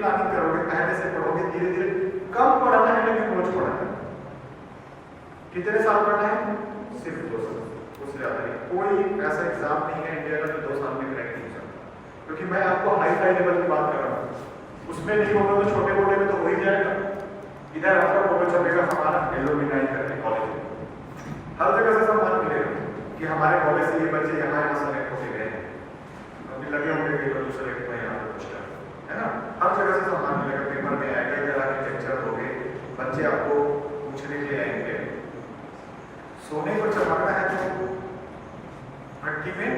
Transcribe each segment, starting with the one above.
Planning करोगे, पहले से पढ़ोगे, धीरे धीरे कम पढ़ना है लेकिन रोज पढ़ना है। कितने साल पढ़ना है? सिर्फ 2 साल, उससे ज्यादा नहीं। कोई ऐसा एग्जाम नहीं है इंडिया का जो 2 साल में क्रैक नहीं हो सकता, क्योंकि मैं आपको हाई फाई लेवल की बात कर रहा हूँ। उसमें नहीं होगा तो छोटे मोटे में तो हो ही जाएगा। इधर आपका फोटो छपेगा हमारा एलुमिनाई करके कॉलेज में, हर जगह से सम्मान मिलेगा कि हमारे कॉलेज से ये बच्चे यहाँ सेलेक्ट होके गए हैं, अभी लगे होंगे कि तो सेलेक्ट हुए यहाँ कुछ है ना, हर जगह से सम्मान मिलेगा। पेपर में आएगा, इधर आर्किटेक्चर हो गए, बच्चे आपको पूछने के लिए आएंगे। सोने को चमकना है तो मिट्टी में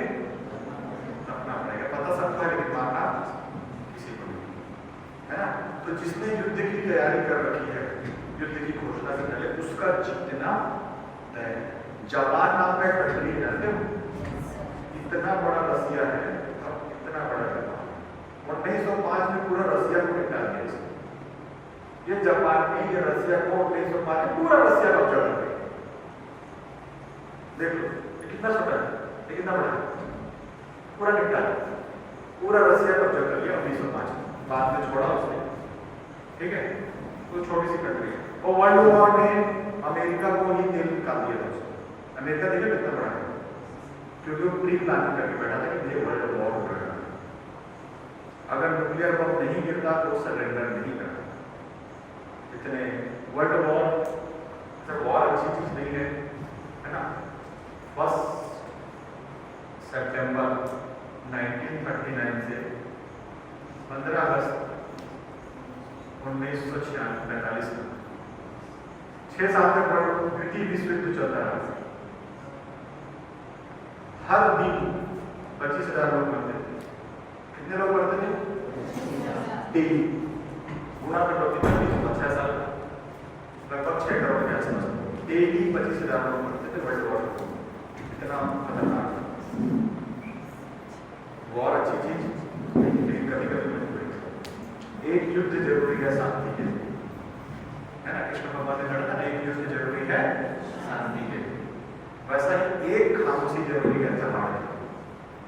रखना पड़ेगा, पता सबको है लेकिन मारना किसी को नहीं, है ना। तो जिसने युद्ध की तैयारी कर रखी है, युद्ध की घोषणा से पहले, उसका जीतना तय। जापान नाम का एक कंट्री है, जानते हो? इतना बड़ा रसिया है, अब इतना बड़ा जापान, 1905 में पूरा रसिया को निकाल दिया। ये जापान में ये रसिया को 1905 में पूरा रसिया कब्जा कर लिया। देख लो ये कितना छोटा है, ये कितना बड़ा है, पूरा निपटा पूरा रसिया कब्जा कर लिया 1905 में, बाद में छोड़ा उसने, ठीक है। तो छोटी सी कंट्री है, और वर्ल्ड वॉर में अमेरिका को ही तेल निकाल दिया था उसने। अमेरिका देखिए कितना बड़ा है, क्योंकि वो प्री प्लानिंग करके बैठा था कि ये वर्ल्ड वॉर हो रहा है, अगर न्यूक्लियर बम नहीं गिरता तो सरेंडर नहीं करता। इतने वर्ल्ड वॉर अच्छी चीज नहीं है ना। 1 सितंबर 1939 से 15 अगस्त 1946 में 6 साल तक द्वितीय विश्व युद्ध चलता रहा। हर दिन 25,000 लोग मरते थे। कितने लोग मरते थे? डेली गुणा करो, कितना 6 साल, लगभग 6 करोड़ के आसपास डेली 25,000 लोग मरते थे वर्ल्ड वॉर। इतना खतरनाक वॉर अच्छी चीज लेकिन कभी कभी मजबूरी। एक युद्ध जरूरी है, शांति के लिए, है ना। कृष्ण भगवान ने कहा था एक युद्ध जरूरी है शांति के लिए, वैसा ही एक खामोशी जरूरी है त्योहार के।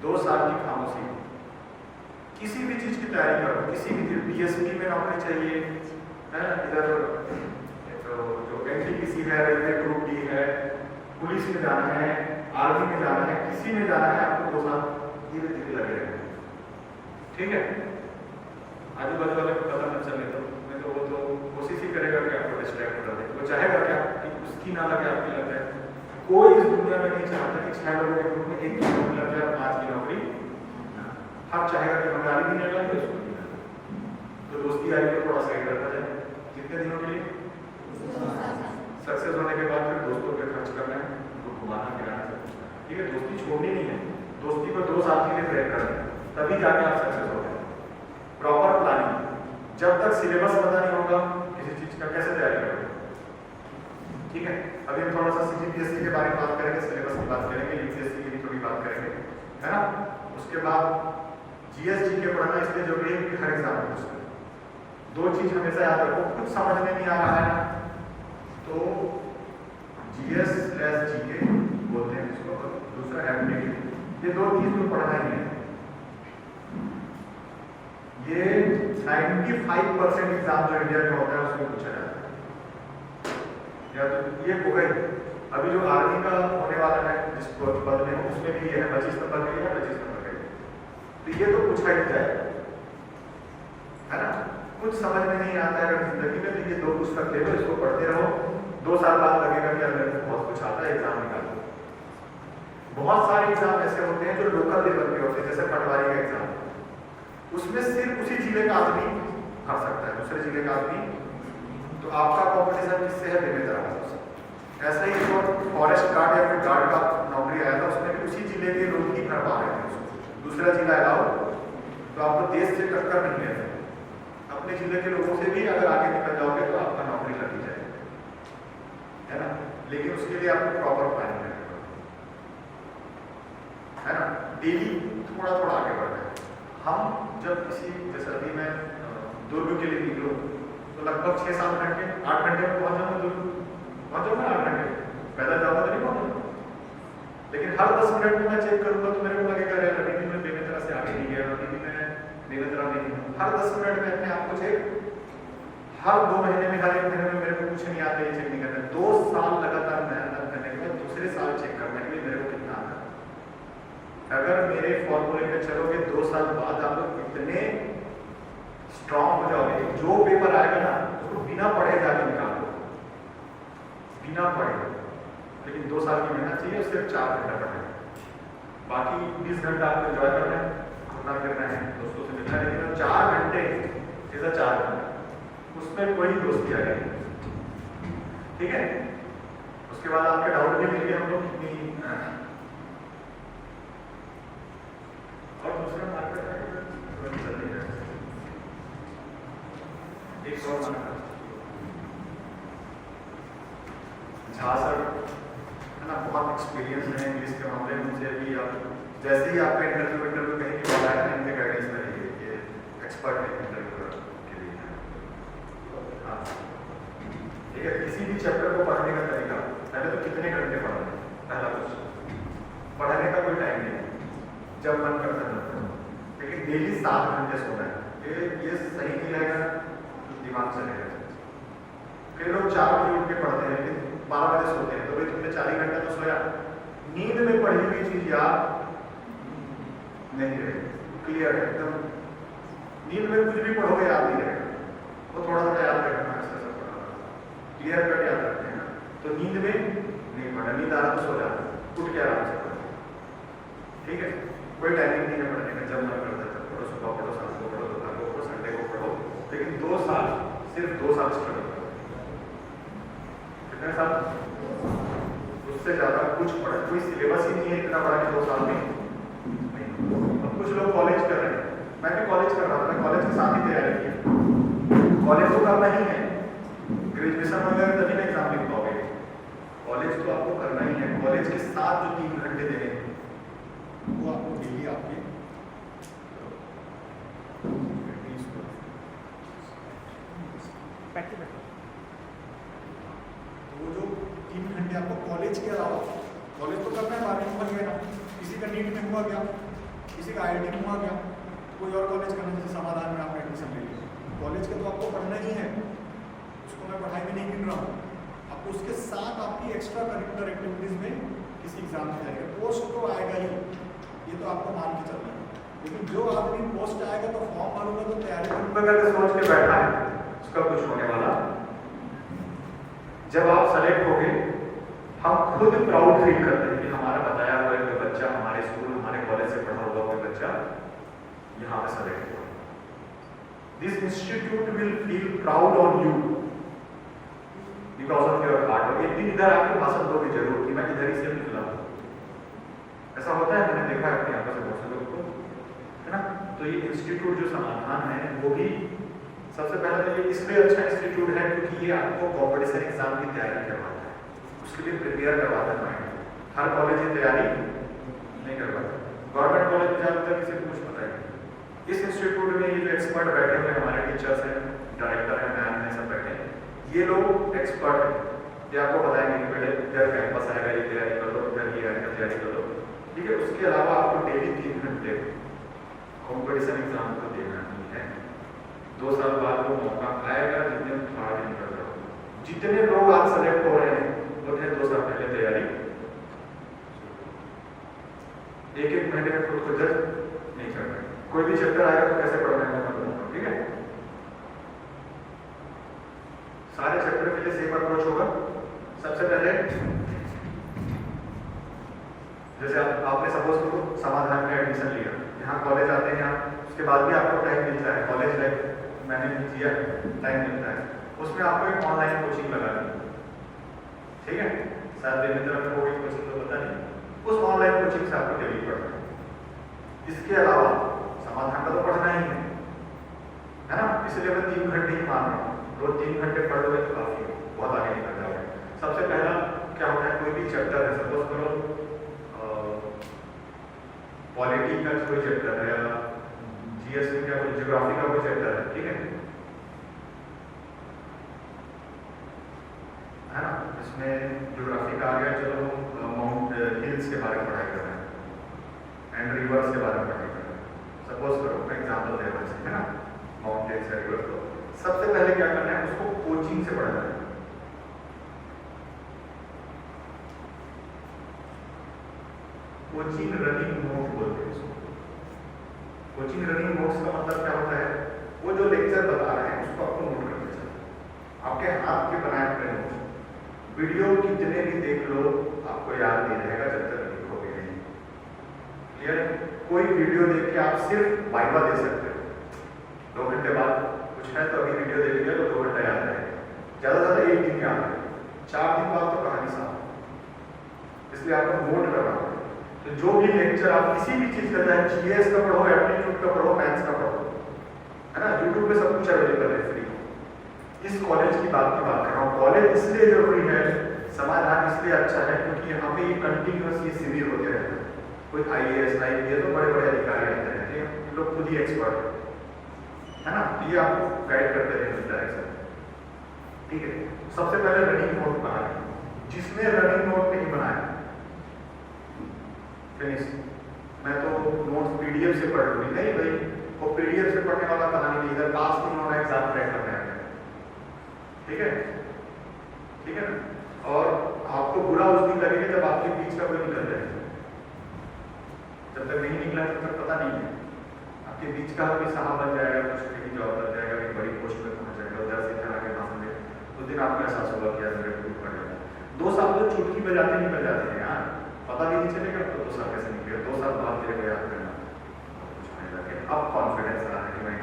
2 साल की खामोशी, किसी भी चीज की तैयारी करो, किसी भी डीएसपी में नौकरी चाहिए, है ना, इधर तो जो एनटीपीसी है, रेलवे ग्रुप डी है, पुलिस में जाना है, आर्मी में जाना है, किसी में जाना है, आपको 2 साल धीरे धीरे लगे रहेंगे, ठीक है। आजू बाजू वाले को पता न चले तो नहीं तो वो तो कोशिश ही करेगा कि आपको डिस्ट्रैक्ट कर दे, वो चाहेगा कि उसकी ना लगे आपकी लग जाए। कोई इस दुनिया में नहीं चाहता कि 6 लोगों के ग्रुप में एक की नौकरी लग जाए और 5 की नौकरी, हर चाहेगा कि बंगाली भी नहीं लगे उसको भी लगे। तो दोस्ती यारी को थोड़ा साइड रखा जाए, कितने दिनों के लिए, सक्सेस होने के बाद फिर दोस्तों पे खर्च करना है, उनको घुमाना फिराना, ठीक है। दोस्ती छोड़नी नहीं है, दोस्ती को 2 साल के लिए ब्रेक करना है, तभी जाके आप सक्सेस हो गए। प्रॉपर प्लानिंग, जब तक सिलेबस पता नहीं होगा किसी चीज का कैसे तैयारी करोगे, ठीक है। अभी हम थोड़ा सा सीजीपीएससी के बारे में बात करेंगे, सिलेबस की बात करेंगे, यूपीएससी की भी थोड़ी बात करेंगे, है ना। उसके बाद जीएसजी के पढ़ना इसलिए जरूरी है कि हर एग्जाम में पूछते हैं। 2 चीज हमेशा याद रखो, कुछ समझ में नहीं आ रहा है ना तो जीएस/जीके बोलते हैं इसको, दूसरा एप्टीट्यूड, ये 2 चीज तो पढ़ना ही है। ये 95% एग्जाम जो इंडिया में होता है उसमें पूछा जाता है, या तो ये हो गई। अभी जो आर्मी का होने वाला है जिस पद में उसमें भी ये है 25 नंबर के लिए या 25 नंबर के लिए, तो ये तो पूछा ही जाए, है ना। कुछ समझ में नहीं आता है अगर जिंदगी में, तो ये 2 पुस्तक ले लो, इसको पढ़ते रहो, 2 साल बाद लगेगा कि अंदर में बहुत कुछ आता है, एग्जाम निकालो। बहुत सारे एग्जाम ऐसे होते हैं जो लोकल लेवल के होते हैं, जैसे पटवारी का एग्जाम, उसमें सिर्फ उसी जिले का आदमी भर सकता है, दूसरे जिले का आदमी, तो आपका कॉम्पिटिशन किससे है, बेमेतरा से। ऐसा ही जो फॉरेस्ट गार्ड या फिर गार्ड का नौकरी आया था, उसमें भी उसी जिले के लोग ही भर पा रहे थे उसको, दूसरा जिला अलाउ, तो आपको देश से टक्कर नहीं है, अपने जिले के लोगों से भी अगर आगे निकल जाओगे तो आपका नौकरी लगी जाएगी, है ना। लेकिन उसके लिए आपको प्रॉपर प्लानिंग करनी पड़ेगी, है ना। डेली थोड़ा थोड़ा आगे बढ़ना है। हम जब किसी, जैसे अभी मैं दुर्ग के लिए निकलूँ तो लगभग 6-7 घंटे 8 घंटे में पहुंच जाऊंगा, दुर्ग पहुंच जाऊंगा 8 घंटे, पैदल जाऊंगा तो नहीं पहुंचूंगा, लेकिन हर 10 मिनट में मैं चेक करूंगा तो मेरे को लगेगा अरे अभी भी मैं बेमेतरा से आगे नहीं गया, अभी भी मैं देवेंद्र नहीं, हर 10 मिनट में अपने आप को चेक, हर 2 महीने में, हर 1 महीने में मेरे को कुछ नहीं आता, ये चेक नहीं करना। 2 साल लगातार मेहनत करने के बाद दूसरे साल चेक करने के लिए मेरे को कितना आता है। अगर मेरे फॉर्मूले में चलोगे 2 साल बाद आप लोग इतने स्ट्रांग हो जाओगे, जो पेपर आएगा ना उसको बिना पढ़े जाके निकालो, बिना पढ़े। लेकिन 2 साल की मेहनत चाहिए, सिर्फ 4 घंटा पढ़ना है, बाकी 20 घंटा आपको एंजॉय करना है, घूमना फिरना है, दोस्तों से मिलना है। लेकिन 4 घंटे जैसा 4 घंटा उसमें कोई दोस्ती आ जाएगी, ठीक है। उसके बाद आपके डाउट भी लेंगे हम लोग कितनी, और दूसरा मार्केट है एक और मार्केट झा सर है ना, बहुत एक्सपीरियंस है इंग्लिश के मामले में। मुझे अभी आप जैसे ही आपका इंटरव्यू कहीं भी बोला है, इनके गाइडेंस में रहिए, ये एक्सपर्ट है इंटरव्यू के लिए। हाँ ठीक है, किसी भी चैप्टर को पढ़ने का तरीका, पहले तो कितने घंटे पढ़ना है, पहला क्वेश्चन। पढ़ने का कोई टाइम नहीं है, जब मन करता है, लेकिन डेली 7 घंटे सोना है। ये सही नहीं रहेगा, दिमाग चलेगा। कई लोग 4 बजे उठ के पढ़ते हैं, लेकिन 12 बजे सोते हैं, तो भाई तुमने 4 ही घंटा तो सोया। नींद में पढ़ी हुई चीज याद नहीं रहेगी, क्लियर है एकदम। नींद में कुछ भी पढ़ोगे याद नहीं रहेगा, वो थोड़ा थोड़ा याद रखना, ऐसा पढ़ा, क्लियर कट याद रखते हैं। तो नींद में नहीं पढ़ना, नींद आ रहा तो सो जाना, उठ के आराम से पढ़ो, ठीक है। कोई टाइमिंग नहीं है पढ़ने का, जब मन करता है तब पढ़ो, सुबह पढ़ो, शाम को पढ़ो, दोपहर को पढ़ो, संडे को पढ़ो, लेकिन 2 साल, सिर्फ 2 साल स्ट्रगल करो। कितने साल? उससे ज्यादा कुछ पढ़ा, कोई सिलेबस ही नहीं है इतना बड़ा कि 2 साल में नहीं। अब कुछ लोग कॉलेज कर रहे हैं, मैं भी कॉलेज कर रहा था, मैं कॉलेज के साथ ही तैयारी की। कॉलेज तो करना ही है, ग्रेजुएशन वगैरह तभी ना एग्जाम लिख पाओगे, कॉलेज तो आपको करना ही है। कॉलेज के साथ जो 3 घंटे देने हैं वो आपको डेली आपके वो जो 3 घंटे आपको कॉलेज के अलावा, कॉलेज तो करना है, 12वीं में गया ना, किसी का नीट में हुआ गया, किसी का IIT में हुआ गया, कोई और कॉलेज करना, जैसे समाधान में आपका एडमिशन ले लिया, कॉलेज का तो आपको पढ़ना ही है, उसको मैं पढ़ाई में नहीं गिन रहा हूँ। आपको उसके साथ आपकी एक्स्ट्रा करिकुलर एक्टिविटीज में किसी एग्जाम में जाएगा, पोस्ट तो आएगा ही, ये तो आपको मान के चलना है। लेकिन जो आदमी पोस्ट आएगा तो फॉर्म भरूंगा तो तैयारी करके सोच के बैठा है, उसका कुछ होने वाला। जब आप सेलेक्ट होगे, हम खुद प्राउड फील करते हैं कि हमारा बताया हुआ कोई बच्चा, हमारे स्कूल, हमारे कॉलेज से पढ़ा हुआ कोई बच्चा यहाँ पे सेलेक्ट हुआ। This institute will feel proud on you because of your hard work. एक दिन इधर आके भाषण दोगे जरूर कि मैं इधर ही से निकला हूँ, ऐसा होता है, मैंने देखा है अपनी आंखों से बहुत से लोगों को, है ना। तो ये इंस्टीट्यूट जो समाधान है वो भी सबसे पहले तो ये इसलिए अच्छा इंस्टीट्यूट है क्योंकि ये आपको कॉम्पिटिशन एग्जाम की तैयारी करवाता है, उसके लिए प्रिपेयर करवाता है। हर कॉलेज की तैयारी नहीं करवाता, गवर्नमेंट कॉलेज में ज्यादातर किसी को कुछ पता है। इस इंस्टीट्यूट में ये जो एक्सपर्ट बैठे हुए हमारे टीचर्स हैं, डायरेक्टर है, मैम है, सब बैठे हैं, ये लोग एक्सपर्ट हैं, ये आपको बताएंगे कि बेटे इधर कैंपस आएगा, ये तैयारी कर लो, इधर ये आएगा, तैयारी कर लो, ठीक है। उसके अलावा आपको डेली 3 घंटे कॉम्पिटिशन एग्जाम को देना ही है। 2 साल बाद वो मौका आएगा, जितने हार्ड नहीं कर रहे, जितने लोग आज सेलेक्ट हो रहे हैं उन्हें 2 साल पहले तैयारी, एक महीने में खुद को जज नहीं करना। कोई भी चैप्टर आएगा तो कैसे पढ़ना है मैं बताऊंगा, ठीक है। सारे चैप्टर के लिए सेम अप्रोच होगा। सबसे पहले जैसे आपने सपोज करो समाधान में एडमिशन लिया, यहाँ कॉलेज आते हैं आप, उसके बाद भी आपको टाइम मिलता है, कॉलेज लाइफ मैंने भी किया, टाइम मिलता है, उसमें आपको एक ऑनलाइन कोचिंग लगा दी, ठीक है। शायद देवेंद्र में कोई कोचिंग तो पता नहीं, उस ऑनलाइन कोचिंग से आपको डेली पढ़ना है। इसके अलावा समाधान का तो पढ़ना ही है ना, इसलिए मैं 3 घंटे ही मान रहा हूँ, रोज 3 घंटे पढ़ लोगे तो काफी है, बहुत आगे निकल जाओगे। सबसे पहला क्या होता है, कोई भी चैप्टर है, सपोज करो पॉलिटी का कोई चैप्टर है या जीएस में क्या कोई ज्योग्राफी का कोई चैप्टर है, ठीक है ना। इसमें ज्योग्राफी का आ गया, चलो माउंट हिल्स के बारे में पढ़ाई कर रहे हैं एंड रिवर्स के बारे में पढ़ाई कर रहे हैं, सपोज करो मैं एग्जांपल दे रहा हूँ, है ना, माउंटेन्स या रिवर, तो सबसे पहले क्या करना है, उसको कोचिंग से पढ़ना है। कोचिंग रनिंग नोट बोलते हैं उसको। कोचिंग रनिंग नोट्स का मतलब क्या होता है, वो जो लेक्चर बता रहे हैं उसको आपको नोट करना चाहिए, आपके हाथ के बनाए हुए नोट्स। वीडियो कितने भी देख लो आपको याद नहीं रहेगा जब तक लिखोगे नहीं। क्लियर? कोई वीडियो देख के आप सिर्फ वाइवा दे सकते हो, 2 घंटे बाद कुछ है तो अभी वीडियो देख लिया तो 2 घंटा याद रहेगा, ज्यादा से ज्यादा 1 दिन याद रहेगा, 4 दिन बाद तो कहानी साफ। इसलिए आपको नोट करना होगा। तो जो भी लेक्चर आप किसी भी चीज का, चाहे जीएस का पढ़ो, एप्टीट्यूड का पढ़ो, मैथ्स का पढ़ो, है ना, यूट्यूब पे सब कुछ अवेलेबल है फ्री। इस कॉलेज की बात कर रहा हूँ। कॉलेज इसलिए जरूरी है, समाधान इसलिए अच्छा है क्योंकि यहाँ पे ये कंटिन्यूअस ये शिविर होते रहते हैं। कोई IAS IPS तो बड़े बड़े अधिकारी आते हैं, ये लोग खुद ही एक्सपर्ट है ना, ये आपको गाइड करते रहेंगे डायरेक्शन। ठीक है, सबसे पहले रनिंग नोट बनाए, जिसने रनिंग नोट नहीं बनाया फिनिश। मैं तो नोट्स PDF से पढ़ लूंगी, नहीं भाई, वो PDF से पढ़ने वाला कहानी नहीं, इधर पास नहीं होना, एग्जाम क्रैक करना है। ठीक है, ठीक है ना। और आपको बुरा उस दिन लगेगा जब आपके बीच का कोई निकल जाए, जब तक नहीं निकला तब तक पता नहीं है। आपके बीच का कोई साहब बन जाएगा, कुछ कहीं जॉब लग जाएगा, एक बड़ी पोस्ट पे पहुंच जाएगा, उधर से इधर आके भाषण दे, उस दिन आपको एहसास होगा कि यार मेरे को पड़ गया। 2 साल तो चुटकी बजाते निकल जाते हैं यार, पता भी नहीं चलेगा तो 2 साल कैसे निकले, 2 साल बाद मेरे को याद करना कुछ नहीं लगे। अब कॉन्फिडेंस आना है कि मैं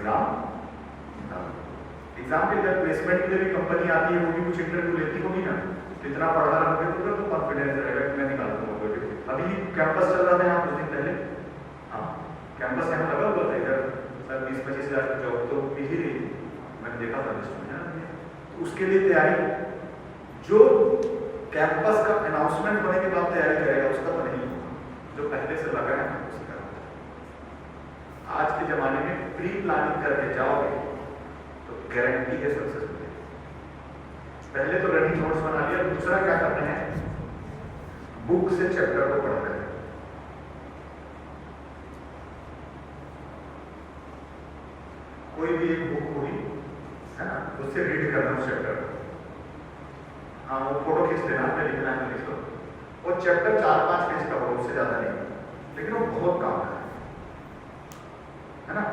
एग्जाम के लिए, प्लेसमेंट के लिए भी कंपनी आती है, वो भी कुछ इंटरव्यू लेती होगी ना, कितना पढ़ा रहोगे तो कॉन्फिडेंस रहेगा कि मैं निकाल दूंगा। अभी कैंपस चल रहा था यहाँ कुछ दिन पहले, हाँ कैंपस यहाँ लगा हुआ था, इधर सर 20-25 हज़ार की जॉब तो मिल ही रही थी, मैंने देखा था लिस्ट में। तो उसके लिए तैयारी, जो कैंपस का अनाउंसमेंट होने के बाद तैयारी करेगा उसका तो नहीं, जो पहले से लगा है उसका। आज के जमाने में प्री प्लानिंग करके जाओगे तो गारंटी है सक्सेस मिलेगी। पहले तो रनिंग नोट्स बना लिया, दूसरा क्या करना है, बुक से चैप्टर को पढ़ना है। कोई भी एक बुक होगी, है ना, उससे रीड करना उस चैप्टर को। हाँ, वो फोटो खींच लेना, मैं लिखना है लिख लो। वो चैप्टर 4-5 पेज का हो, उससे ज्यादा नहीं, लेकिन वो बहुत काम है ना।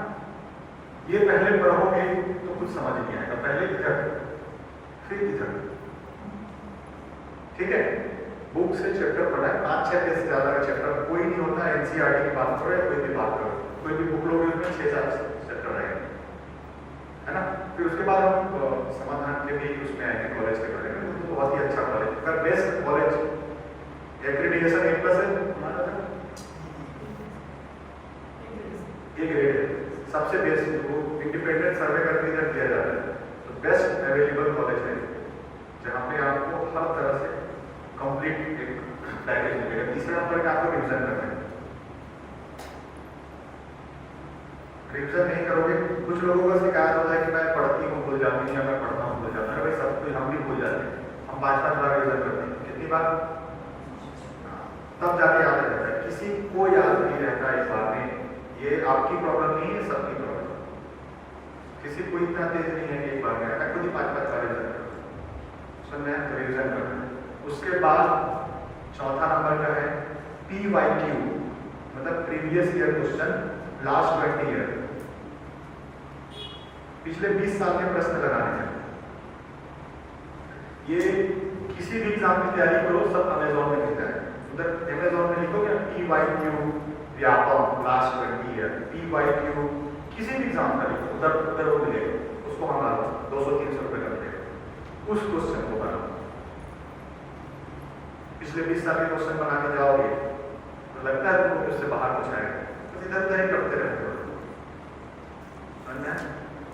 ये पहले पढ़ोगे तो कुछ समझ नहीं आएगा, पहले इधर फिर इधर। ठीक है, बुक से चैप्टर पढ़ा है, 5-6 पेज से ज्यादा का चैप्टर कोई नहीं होता। NCERT की बात करो या कोई भी बात करो, कोई भी बुक लोगे उसमें 6-7 चैप्टर रहेंगे, है ना। फिर उसके बाद हम समाधान के भी उसमें आएंगे, कॉलेज के बारे में। तो बहुत ही अच्छा कॉलेज, अगर बेस्ट कॉलेज, एक्रेडिटेशन 1+ है हमारा, ये ग्रेड है, सबसे बेस्ट। वो इंडिपेंडेंट सर्वे करके इधर दिया जाता है, तो बेस्ट अवेलेबल कॉलेज है जहाँ पे आपको हर तरह से कंप्लीट एक पैकेज मिलेगा। तीसरे नंबर पे आपको रिविजन करना है। रिविजन नहीं करोगे, कुछ लोगों का शिकायत होता है कि मैं पढ़ती हूँ भूल जाती हूँ, या मैं पढ़ता हूँ भूल जाता हूँ। भाई सब कुछ हम भी भूल जाते हैं, हम 5-5 बार रिविजन करते हैं, कितनी बार, तब जाके याद रहता है। किसी को याद नहीं रहता एक बार में, ये आपकी प्रॉब्लम नहीं है, सबकी प्रॉब्लम। किसी को इतना तेज नहीं है कि एक बार में, मैं खुद ही 5-5 बार रिविजन करता हूँ, सुनना है तो रिविजन करना है। उसके बाद चौथा नंबर का है PYQ, मतलब previous year question, last 20 year, पिछले 20 साल के प्रश्न लगाने हैं। ये किसी भी एग्जाम की तैयारी करो, सब अमेजोन में मिलता है। उधर अमेजोन में लिखोगे PYQ Vyapam last 20 year, PYQ किसी भी एग्जाम का लिखो, उधर वो मिलेगा, उसको हम 200-300 रुपये कर देगा। उस क्वेश्चन को बनाओ, पिछले 20 साल के क्वेश्चन बना के जाओगे तो लगता है तुमको उससे बाहर कुछ आएगा, तो इधर उधर ही करते रहते हो।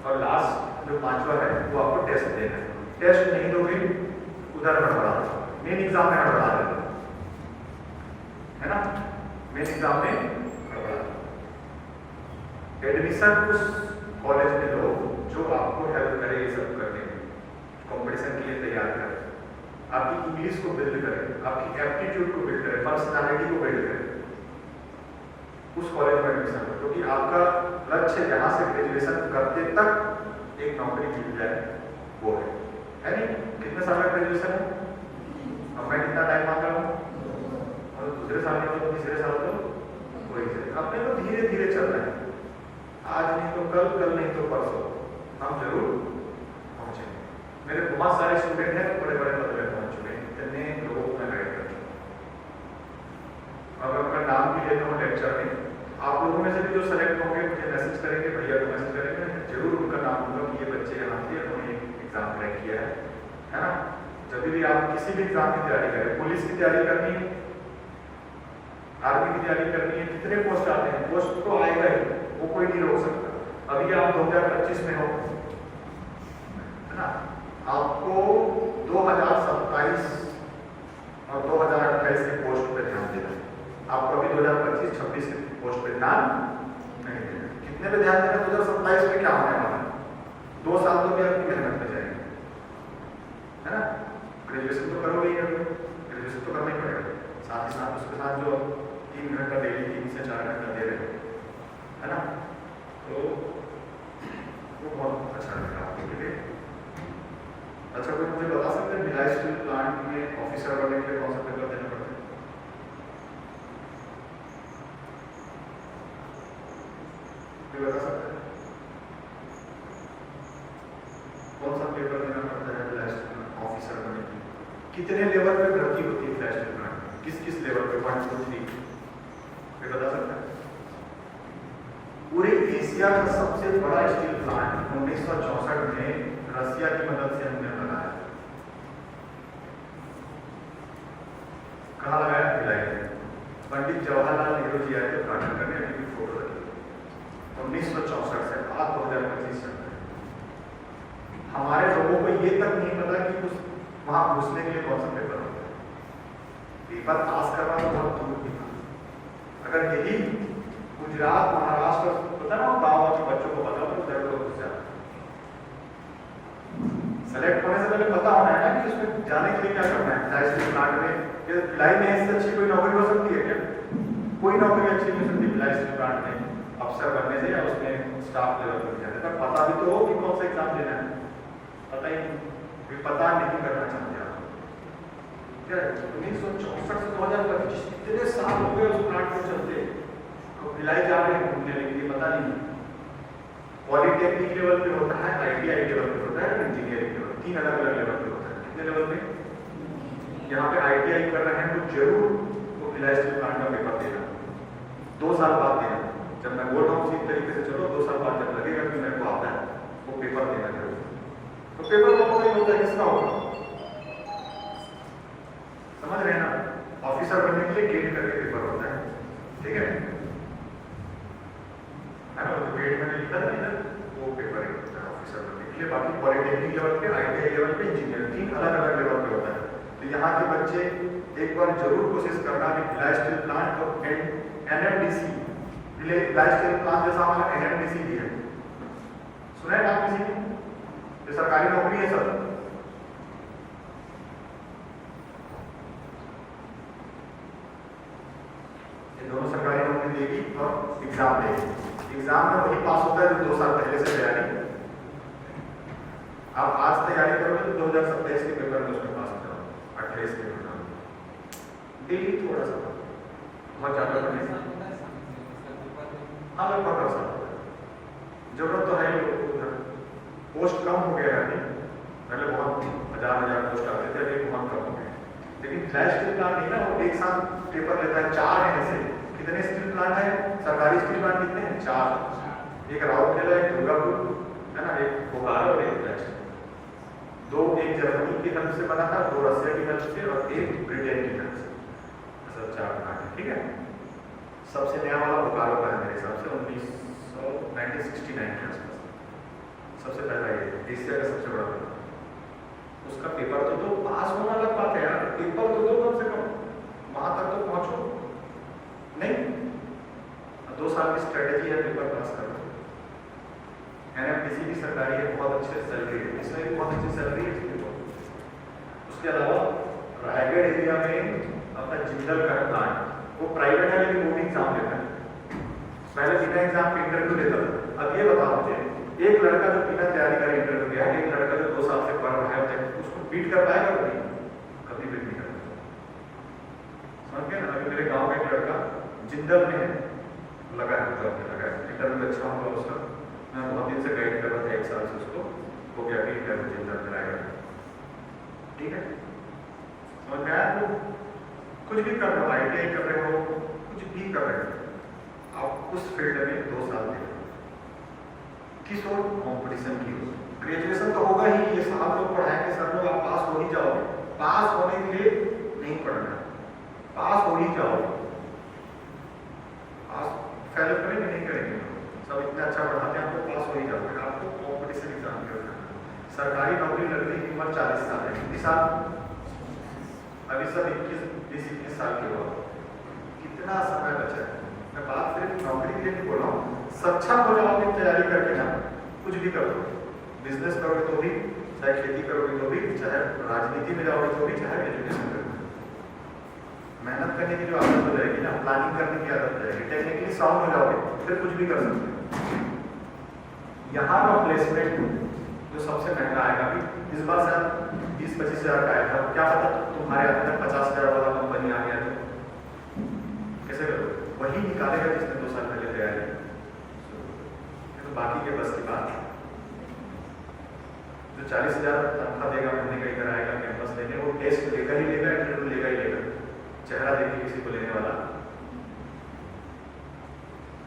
और लास्ट जो 5वां है वो आपको टेस्ट देना है। टेस्ट नहीं दोगे उधर हड़बड़ा, मेन एग्जाम में हड़बड़ा देते है ना, मेन एग्जाम में हड़बड़ा। एडमिशन उस कॉलेज में लो जो आपको हेल्प करे ये सब करने में, कॉम्पिटिशन के लिए तैयार करे, आपकी इंग्लिश को बिल्ड करे, आपकी एप्टीट्यूड को बिल्ड करे, पर्सनालिटी को बिल्ड करे। उस कॉलेज में एडमिशन लो, क्योंकि आपका लक्ष्य यहाँ से ग्रेजुएशन करते तक एक नौकरी मिल जाए वो है नहीं? कितने साल का ग्रेजुएशन है? अब मैं कितना टाइम मांग रहा हूँ और दूसरे साल में तो तीसरे साल तो वही से अपने तो धीरे धीरे चल रहे हैं। आज नहीं तो कल, कल नहीं तो परसों हम जरूर पहुंचेंगे। मेरे बहुत सारे स्टूडेंट हैं बड़े बड़े पद पे पहुंच चुके हैं, इतने लोगों को मैं गाइड कर चुका हूं। अब अपना नाम भी लेता हूँ लेक्चर में, आप लोगों में से भी जो सेलेक्ट होंगे मुझे मैसेज करेंगे, भैया को मैसेज करेंगे, जरूर उनका नाम दूंगा कि ये बच्चे यहाँ थे, उन्होंने एग्जाम क्रैक किया है ना। जब भी आप किसी भी एग्जाम की तैयारी करें, पुलिस की तैयारी करनी है, आर्मी की तैयारी करनी है, कितने पोस्ट आते हैं, पोस्ट तो आएगा ही, वो कोई नहीं रोक सकता। अभी आप 2025 में हो, है ना, आपको 2027 और 2028 के पोस्ट पे ध्यान देना है। आपको अभी 2025-26 के पोस्ट पे ध्यान नहीं देना। कितने पे ध्यान देना? 2027 में क्या होने वाला है? 2 साल तो भी आपकी मेहनत में जाएंगे, है ना। ग्रेजुएशन तो करोगे ही, ग्रेजुएशन तो करना ही पड़ेगा, साथ ही साथ उसके साथ जो 3 घंटा डेली 3 से 4 घंटा दे रहे है ना, तो वो बहुत अच्छा लगा आपके लिए। अच्छा, कोई मुझे बता सकते हैं भिलाई स्टील प्लांट में ऑफिसर बनने के लिए कौन सा पेपर देना पड़ता है? कोई बता सकता है कौन सा पेपर देना पड़ता है भिलाई स्टील में ऑफिसर बनने के लिए? कितने लेवल पे भर्ती होती है भिलाई स्टील प्लांट में? किस किस लेवल पे? 1 2 3 कोई बता सकता है? पूरे एशिया का सबसे बड़ा स्टील प्लांट 1964 में रसिया की मदद से हमने बनाया। कहाँ लगाया? भिलाई में। पंडित जवाहरलाल नेहरू जी आए थे उद्घाटन करने, अभी भी फोटो रखी 1964 से आज 2025 चल रहे। हमारे लोगों को ये तक नहीं पता कि उस वहां घुसने के लिए कौन सा पेपर होता है। पेपर पास करना तो बहुत दूर की बात। अगर यही गुजरात, महाराष्ट्र, पता ना गाँव के बच्चों को पता हो तो जरूर घुस जाता। सेलेक्ट होने से पहले पता होना है ना कि उसमें जाने के लिए क्या करना है। भिलाई स्टील प्लांट में भिलाई में इससे अच्छी कोई नौकरी हो सकती है क्या? कोई नौकरी अच्छी नहीं हो सकती भिलाई स्टील प्लांट में अफसर बनने से या उसमें स्टाफ लेवल पर जाने पर। पता भी तो हो कि कौन सा एग्जाम देना है, पता ही नहीं, पता नहीं करना चाहते आप। 1964 से 2025 कितने साल हो गए उस प्लांट को चलते, तो भिलाई जा रहे हैं घूमने के लिए, पता नहीं। पॉलिटेक्निक लेवल पे होता है, ITI लेवल पे होता है, इंजीनियरिंग लेवल, 3 अलग अलग लेवल पे होता है। कितने लेवल पे? यहाँ पे ITI कर रहे हैं तो जरूर वो भिलाई स्टील प्लांट का पेपर देना, 2 साल बाद देना। जब मैं बोल रहा हूँ उसी तरीके से चलो, 2 साल बाद जब लगेगा कि मेरे को आता है वो पेपर देना जरूर। तो पेपर वो कोई होता है, किसका होगा? समझ रहे हैं ना? ऑफिसर बनने के लिए गेट करके पेपर होता है, ठीक है ना? तो गेट में लिखा था ना, वो पेपर होता है ऑफिसर बनने के लिए। बाकी पॉलिटेक्निक लेवल पे, ITI लेवल पे, इंजीनियर, 3 अलग अलग लेवल पे होता है। तो यहाँ के बच्चे एक बार जरूर कोशिश करना कि भिलाई स्टील प्लांट और NMDC, भिलाई स्टील प्लांट जैसा हमारा NMDC भी है, सुना है नाम किसी ने? ये सरकारी नौकरी है सर। ये दोनों सरकारी नौकरी देगी और एग्जाम देगी। एग्जाम में वही पास होता है जो 2 साल पहले से तैयारी। आप आज तैयारी करोगे तो 2027 के पेपर में उसमें पास हो जाओगे, 28 के पेपर में डेली थोड़ा सा, बहुत ज्यादा नहीं। हाँ लगभग ऐसा जरूरत तो है ही। पोस्ट कम हो गया है अभी, पहले बहुत हजार पोस्ट आते थे, अभी बहुत कम हो गए। लेकिन भिलाई स्टील प्लांट नहीं ना, वो एक साथ पेपर लेता है। 4 है ऐसे। कितने स्टील प्लांट है? सरकारी स्टील प्लांट कितने हैं? 4। एक राउरकेला, एक दुर्गापुर, है ना, एक बोकारो और एक बेस्ट। 2 एक जर्मनी की तरफ से बना था, 2 रसिया की तरफ से और 1 ब्रिटेन की तरफ से। ऐसा 4 प्लांट है, ठीक है। सबसे नया वाला बोकारो का है मेरे हिसाब से, 1969 के आसपास सबसे पहला ये एशिया का सबसे बड़ा पेपर। उसका पेपर तो पास होना अलग बात है यार, पेपर तो दो कम से कम, वहां तक तो पहुंचो। नहीं, 2 साल की स्ट्रेटेजी है पेपर पास करना। NMDC भी सरकारी है, बहुत अच्छे सैलरी है, इसमें भी बहुत अच्छी सैलरी है। उसके अलावा रायगढ़ एरिया में अपना जिंदल का प्लांट, वो प्राइवेट है लेकिन वो भी एग्जाम लेता है। पहले बिना एग्जाम के इंटरव्यू लेता था, अब ये बताओ मुझे, एक लड़का जो बिना तैयारी करे इंटरव्यू गया, एक लड़का जो 2 साल से पढ़ रहा है, उसको बीट कर पाएगा कभी? कभी बीट नहीं कर पाएगा। समझ गए ना? अभी मेरे गांव में एक लड़का जिंदल में है, लगा है, इंटरव्यू अच्छा होगा उसका, मैं बहुत दिन से गाइड कर रहा था, 1 साल से उसको हो गया कि इंटरव्यू जिंदल में आएगा। ठीक है, समझ में आया? तो कुछ भी कर रहे हो, ITI कर रहे हो, कुछ भी कर रहे हो, आप उस फील्ड में 2 साल दे किस और कंपटीशन की हो। ग्रेजुएशन तो होगा ही, ये साहब लोग पढ़ाएंगे, सर लोग, आप पास हो ही जाओगे। पास होने के लिए नहीं पढ़ना, पास हो ही जाओगे। पास फेल करेंगे नहीं करेंगे, सब इतना अच्छा पढ़ाते हैं, आपको पास हो ही जाओगे। आपको कंपटीशन एग्जाम के होगा। सरकारी नौकरी लगने की उम्र 40 साल है, कितनी साल? अभी सब 21 साल के हो, कितना समय बचा है? मैं बात सिर्फ नौकरी के लिए नहीं बोल रहा हूँ, सक्षम हो जाओगे तैयारी करके ना, कुछ भी करोगे, बिजनेस करोगे तो भी, चाहे खेती करोगे तो भी, चाहे राजनीति में जाओगे तो भी, चाहे एजुकेशन करोगे, मेहनत करने की जो आदत हो जाएगी ना, प्लानिंग करने की आदत हो जाएगी, टेक्निकली साउंड हो जाओगे, फिर कुछ भी कर सकते हो। यहाँ का प्लेसमेंट जो सबसे महंगा आएगा, अभी इस बार शायद 20-25 हज़ार का आया था, क्या पता तुम्हारे हाथ में 50 हज़ार वाला कंपनी आ गया तो कैसे करोगे? वही निकालेगा जिसने 2 साल पहले तैयारी, तो बाकी के बस की बात। जो 40,000 तनख्वाह देगा महीने का, इधर आएगा कैंपस लेने, वो टेस्ट लेगा ही लेगा, इंटरव्यू लेगा ही लेगा, चेहरा देखिए किसी को लेने वाला।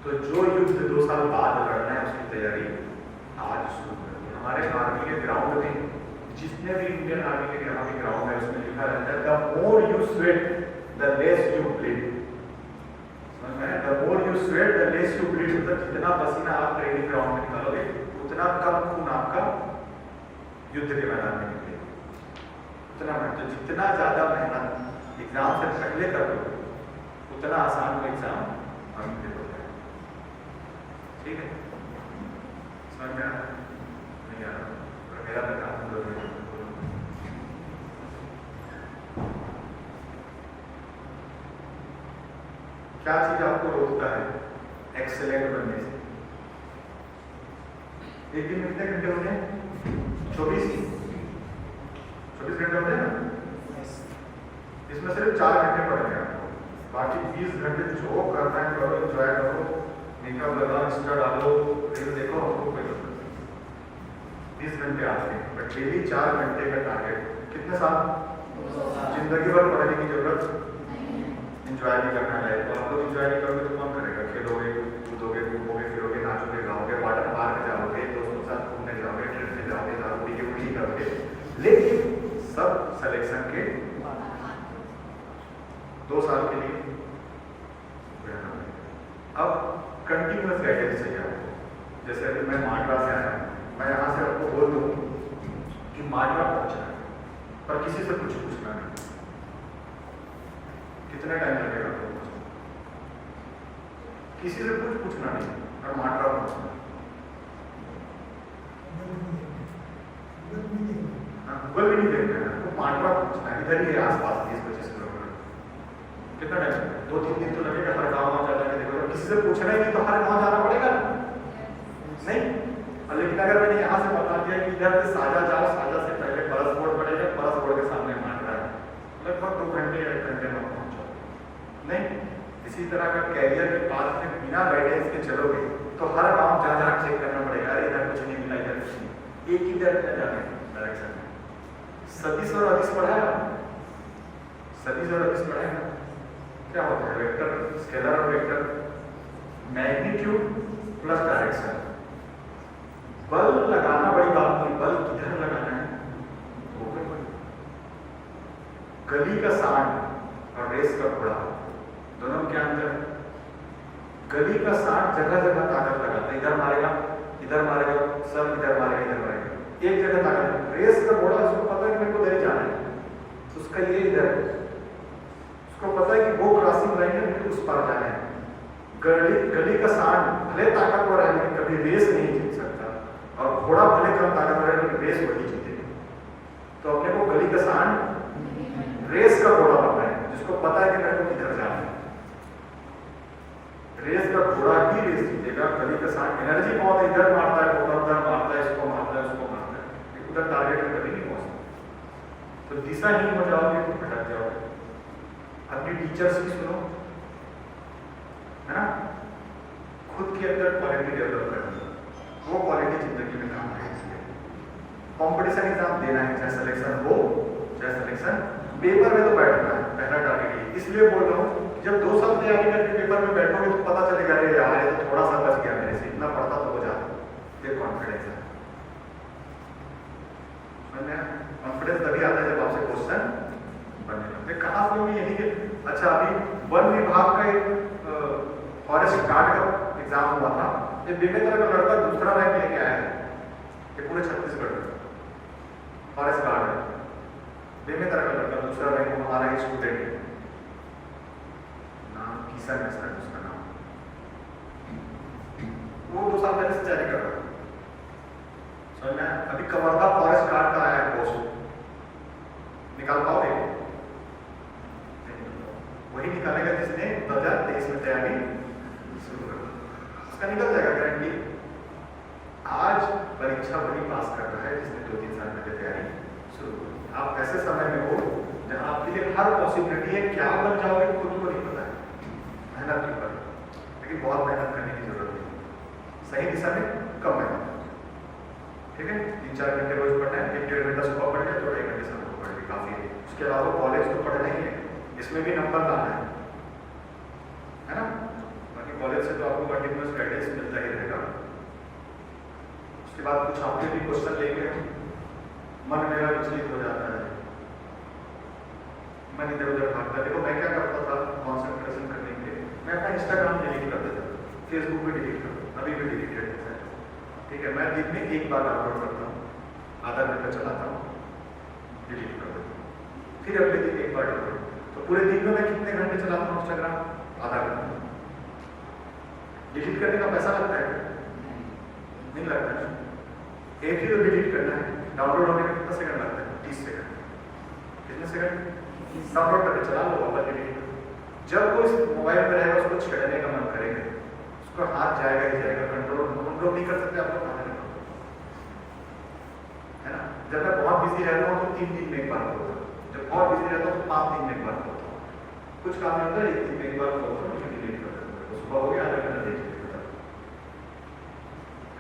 तो जो युद्ध 2 साल बाद लड़ना है, उसकी तैयारी आज शुरू करें। हमारे आर्मी के ग्राउंड में, जितने भी इंडियन आर्मी के यहाँ के ग्राउंड है, उसमें लिखा रहता है, the more you sweat the less you bleed. The more you sweat the less you bleed, मतलब जितना पसीना आप ट्रेनिंग ग्राउंड में निकालोगे, उतना कम खून आपका युद्ध के मैदान में निकलेगा। उतना तो जितना ज्यादा मेहनत एग्जाम से पहले करोगे, उतना आसान वो एग्जाम अंत हो जाएगा। ठीक है, समझ में आ रहा? नहीं आ रहा? मेरा तो काम जरूरी है। क्या चीज आपको रोकता है एक्सेलेंट बनने से? एक दिन में कितने घंटे होते हैं? 24 घंटे होते हैं ना? इसमें सिर्फ 4 घंटे पढ़ेंगे आपको, बाकी 20 घंटे जो करना है करो, एंजॉय करो, मेकअप लगाओ, इंस्टा डालो, रील देखो, हमको कोई जरूरत नहीं। 20 घंटे आते हैं, बट डेली 4 घंटे का टारगेट। कितने साल? जिंदगी भर पढ़ने की जरूरत, एंजॉय भी करना है। तो आप लोग एंजॉय नहीं करोगे तो कौन करेगा? खेलोगे, कूदोगे, घूमोगे, फिरोगे, नाचोगे, गाओगे, वाटर पार्क जाओगे, दोस्तों के साथ घूमने जाओगे, ट्रेन में जाओगे, दारू पी के उल्टी करोगे, लेकिन सब सिलेक्शन के 2 साल के लिए। अब कंटिन्यूअस गाइडेंस चाहिए आपको। जैसे अभी मैं मांडवा से आया, मैं यहाँ से आपको बोल दूँ कि मांडवा पहुँचना है, पर किसी से कुछ पूछना नहीं, कितना टाइम लगेगा आपको? किसी से कुछ पूछना नहीं, और मांडवा पहुँचना। गूगल भी नहीं देखना है, आपको मांडवा पहुँचना है, इधर ही है आसपास 20-25 किलोमीटर। कितना टाइम लगेगा? 2-3 दिन तो लगेगा। हर गाँव जाकर के देखो, किसी से पूछना ही नहीं तो हर गाँव जाना पड़ेगा नहीं। लेकिन अगर मैंने यहाँ से बता दिया कि इधर से साजा जाओ, साजा से पहले परस बोर्ड पड़ेगा, परस बोर्ड के सामने मांडवा है, लगभग 2 घंटे या 1 घंटे में पहुँचो नहीं। इसी तरह का कैरियर के पास में बिना गाइडेंस के चलोगे तो हर गांव जा चेक करना पड़ेगा, अरे इधर कुछ नहीं मिला, इधर कुछ नहीं, एक ही डायरेक्शन डायरेक्शन में। सदिश और अदिश पढ़ा है? सदिश और अदिश पढ़ा है? क्या होता है? वेक्टर, स्केलर और वेक्टर, मैग्नीट्यूड प्लस डायरेक्शन। बल लगाना बड़ी बात नहीं, बल किधर लगाना है वो भी बड़ी। गली का सांड और रेस का घोड़ा, दोनों क्या अंतर है? गली का सांड जगह जगह ताकत लगाता है, इधर मारेगा, इधर मारेगा, सब इधर मारेगा, इधर मारेगा, एक जगह ताकत। रेस का घोड़ा उसको पता है कि मेरे को इधर जाना है, उसका ये इधर है, उसको पता है कि वो क्रॉसिंग लाइन है, मुझे उस पार जाना है। गली का सांड भले ताकतवर है लेकिन कभी रेस नहीं जीत सकता, और घोड़ा भले कम ताकतवर है लेकिन रेस वही जीतेगा। तो अपने को गली का सांड रेस का घोड़ा बनना है, जिसको पता है कि मेरे को किधर जाना है। रेस का घोड़ा ही रेस जीतेगा, गली का सांड एनर्जी बहुत इधर मारता है, उधर मारता है, इसको मारता है, उसको मारता है, उधर टारगेट में कभी नहीं पहुंचता। तो दिशाहीन हो जाओगे तो भटक जाओगे। अपनी टीचर्स की सुनो, है ना, खुद के अंदर क्वालिटी डेवलप करनी, वो क्वालिटी जिंदगी में काम आएगी। कॉम्पिटिशन एग्जाम देना है, चाहे सिलेक्शन हो चाहे सिलेक्शन, पेपर में तो बैठना है, पहला टारगेट है। इसलिए बोल रहा हूँ जब 2 साल तैयारी करके पेपर में बैठोगे तो पता चलेगा अरे यार ये तो थोड़ा सा बच गया मेरे से, इतना पढ़ता तो हो जाता। ये कॉन्फिडेंस है। कॉन्फिडेंस तभी आता है जब आपसे क्वेश्चन बनने लगते। कहाँ से भी यही कि अच्छा अभी वन विभाग का एक फॉरेस्ट गार्ड का एग्जाम हुआ था, ये बेमेतरा का लड़का दूसरा रैंक लेके आया है, ये पूरे छत्तीसगढ़ में फॉरेस्ट गार्ड है। बेमेतरा का लड़का दूसरा रैंक, हमारा एक स्टूडेंट है, नाम किशन है सर उसका नाम, वो 2 साल पहले से तैयारी कर रहा था। समझ में? अभी कवर्धा फॉरेस्ट गार्ड का आया है पोस्ट, निकाल पाओगे? वही निकालेगा जिसने 2023 में तैयारी शुरू कर दी, उसका निकल जाएगा गारंटी। आज परीक्षा वही पास कर रहा है जिसने 2-3 साल पहले तैयारी शुरू कर दी। आप ऐसे समय में हो जहां आपके लिए हर पॉसिबिलिटी है, क्या बन जाओगे खुद को नहीं पता है, मेहनत की पर, लेकिन बहुत मेहनत करने की जरूरत है, सही दिशा में कम मेहनत। ठीक है, 3-4 घंटे रोज पढ़ना है, 1-1.5 घंटा सुबह पढ़ लिया, थोड़ा 1 घंटे शाम को पढ़ लिया, काफी है। उसके अलावा कॉलेज तो पढ़ना ही है, इसमें भी नंबर लाना है ना। बाकी कॉलेज से तो आपको कंटिन्यूअस गाइडेंस मिलता ही रहेगा। उसके बाद कुछ आपके भी क्वेश्चन लेंगे, मन मेरा विचलित हो जाता है, मन इधर उधर भागता है। देखो मैं क्या करता था कॉन्सेंट्रेशन करने के लिए, मैं अपना इंस्टाग्राम डिलीट कर देता, फेसबुक भी डिलीट कर देता, अभी भी डिलीटेड है। ठीक है, मैं दिन में 1 बार डाउनलोड करता हूँ, आधा घंटा चलाता हूँ, डिलीट कर देता हूँ, फिर अगले दिन 1 बार डाउनलोड। तो पूरे दिन में मैं कितने घंटे चलाता हूँ इंस्टाग्राम? आधा घंटा। डिलीट करने का पैसा लगता है? नहीं लगता है। एक ही तो डिलीट करना है, डाउनलोड होने में कितना सेकंड लगता है? 30 सेकंड। कितने सेकंड? डाउनलोड करके चला लो, वापस डिलीट करो। जब वो इस मोबाइल पर रहेगा उसको छेड़ने का मन करेगा, उसका हाथ जाएगा ही जाएगा, कंट्रोल नहीं कर सकते आप लोग, है ना। जब मैं बहुत बिजी रहता हूँ तो 3 दिन में 1 बार होता हूँ, जब बहुत बिजी रहता हूँ तो 5 दिन में 1 बार होता हूँ। कुछ काम नहीं होता, 1 दिन में 1 बार होता हूँ, डिलीट कर देता हूँ। सुबह हो गया, आधा घंटा देख लेता हूँ।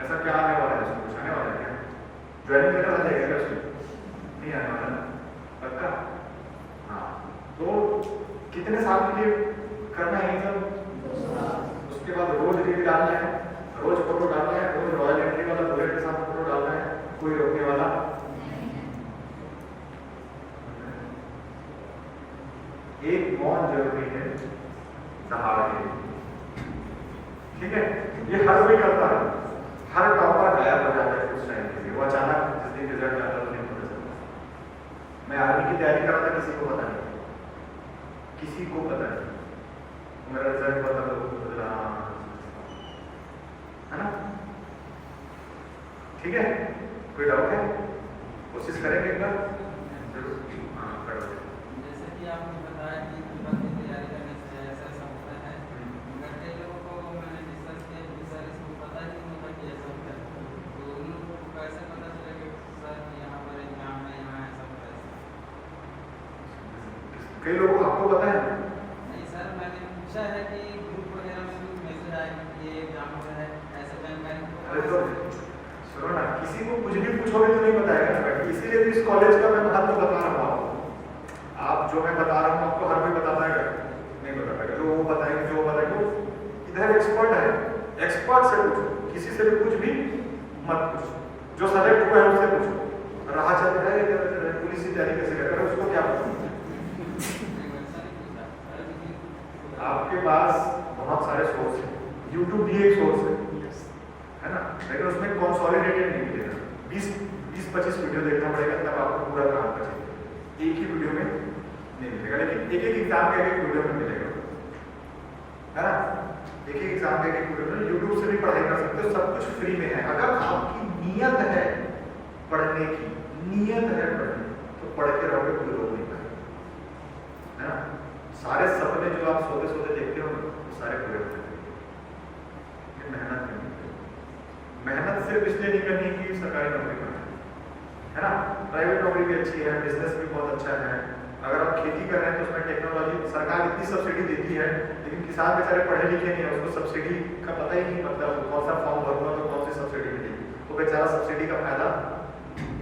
ऐसा क्या आने वाला है? उसको कुछ आने वाला है क्या? ज्वाइनिंग लेटर आ जाएगा क्या उसमें? नहीं आने वाला, पक्का? हाँ। तो कितने साल के लिए करना है सब? उसके बाद रोज रील डालना है, रोज फोटो डालना है, रोज रॉयल एंट्री वाला बुलेट के साथ फोटो डालना है, कोई रोकने वाला एक मौन जरूरी है दहाड़े। ठीक है, ये हर कोई करता है, हर टॉपर गायब हो जाता है कुछ टाइम के लिए, वो अचानक जिस दिन रिजल्ट आता है उस दिन पता चलता है। मैं आर्मी की तैयारी कर रहा था, किसी को पता नहीं, किसी को पता नहीं, मेरा रिजल्ट पता तो है ना। ठीक है, कोई डाउट है? कोशिश करेंगे एक बार जरूर। हाँ कर लो। जैसे कि आपने बताया कि पेपर की तैयारी करने से ऐसा ऐसा होता है, मगर कई लोगों को मैंने डिस्कस किया कि सर इसको पता ही नहीं होता कि ऐसा होता है, तो उन लोगों को कैसे पता चलेगा कि सर यहाँ पर एग्जाम है, यहाँ ऐसा होता है? कई लोगों को आपको पता है? नहीं सर, मैंने पूछा है कि ग्रुप वगैरह में भी मैसेज आया कि ये एग्जाम हो रहा है, ऐसा जानकारी। अरे तो सुनो ना, किसी को कुछ भी पूछोगे तो नहीं बताएगा ना, इसीलिए तो इस कॉलेज का मैं महत्व बता रहा हूँ आपको। आप जो मैं बता रहा हूँ आपको हर कोई बता पाएगा? नहीं बता पाएगा। जो वो बताएंगे, जो बताएंगे, इधर एक्सपर्ट है, एक्सपर्ट से पूछो, किसी से भी कुछ भी मत पूछो, जो सेलेक्ट हुआ है उससे पूछो। राह चल रहा है पुलिस की तैयारी कैसे कर रहा है उसको क्या पूछो? आपके पास बहुत सारे सोर्स है, यूट्यूब भी एक सोर्स है ना, लेकिन उसमें कंसोलिडेटेड नहीं मिलेगा। 20-25 वीडियो देखना पड़ेगा तब आपको पूरा काम बचेगा, एक ही वीडियो में नहीं मिलेगा। लेकिन एक एक एग्जाम के एक वीडियो में मिलेगा, है ना। एक एक एग्जाम के एक वीडियो में यूट्यूब से भी पढ़ाई कर सकते हो, सब कुछ फ्री में है। अगर आपकी नियत है पढ़ने की, नियत है पढ़ने, तो पढ़ के रहोगे, कोई रोक नहीं पाएगा, है ना। सारे सपने जो आप सोते सोते देखते हो वो सारे पूरे होते हैं। कि मेहनत करनी है। मेहनत सिर्फ इसलिए नहीं करनी कि सरकारी नौकरी करना है ना, प्राइवेट नौकरी भी अच्छी है, बिजनेस भी बहुत अच्छा है। अगर आप खेती कर रहे हैं तो उसमें टेक्नोलॉजी, सरकार इतनी सब्सिडी देती है, लेकिन किसान बेचारे पढ़े लिखे नहीं है, उसको सब्सिडी का पता ही नहीं, मतलब कौन सा फॉर्म भरूंगा तो कौन सी सब्सिडी मिलेगी, तो बेचारा सब्सिडी का फायदा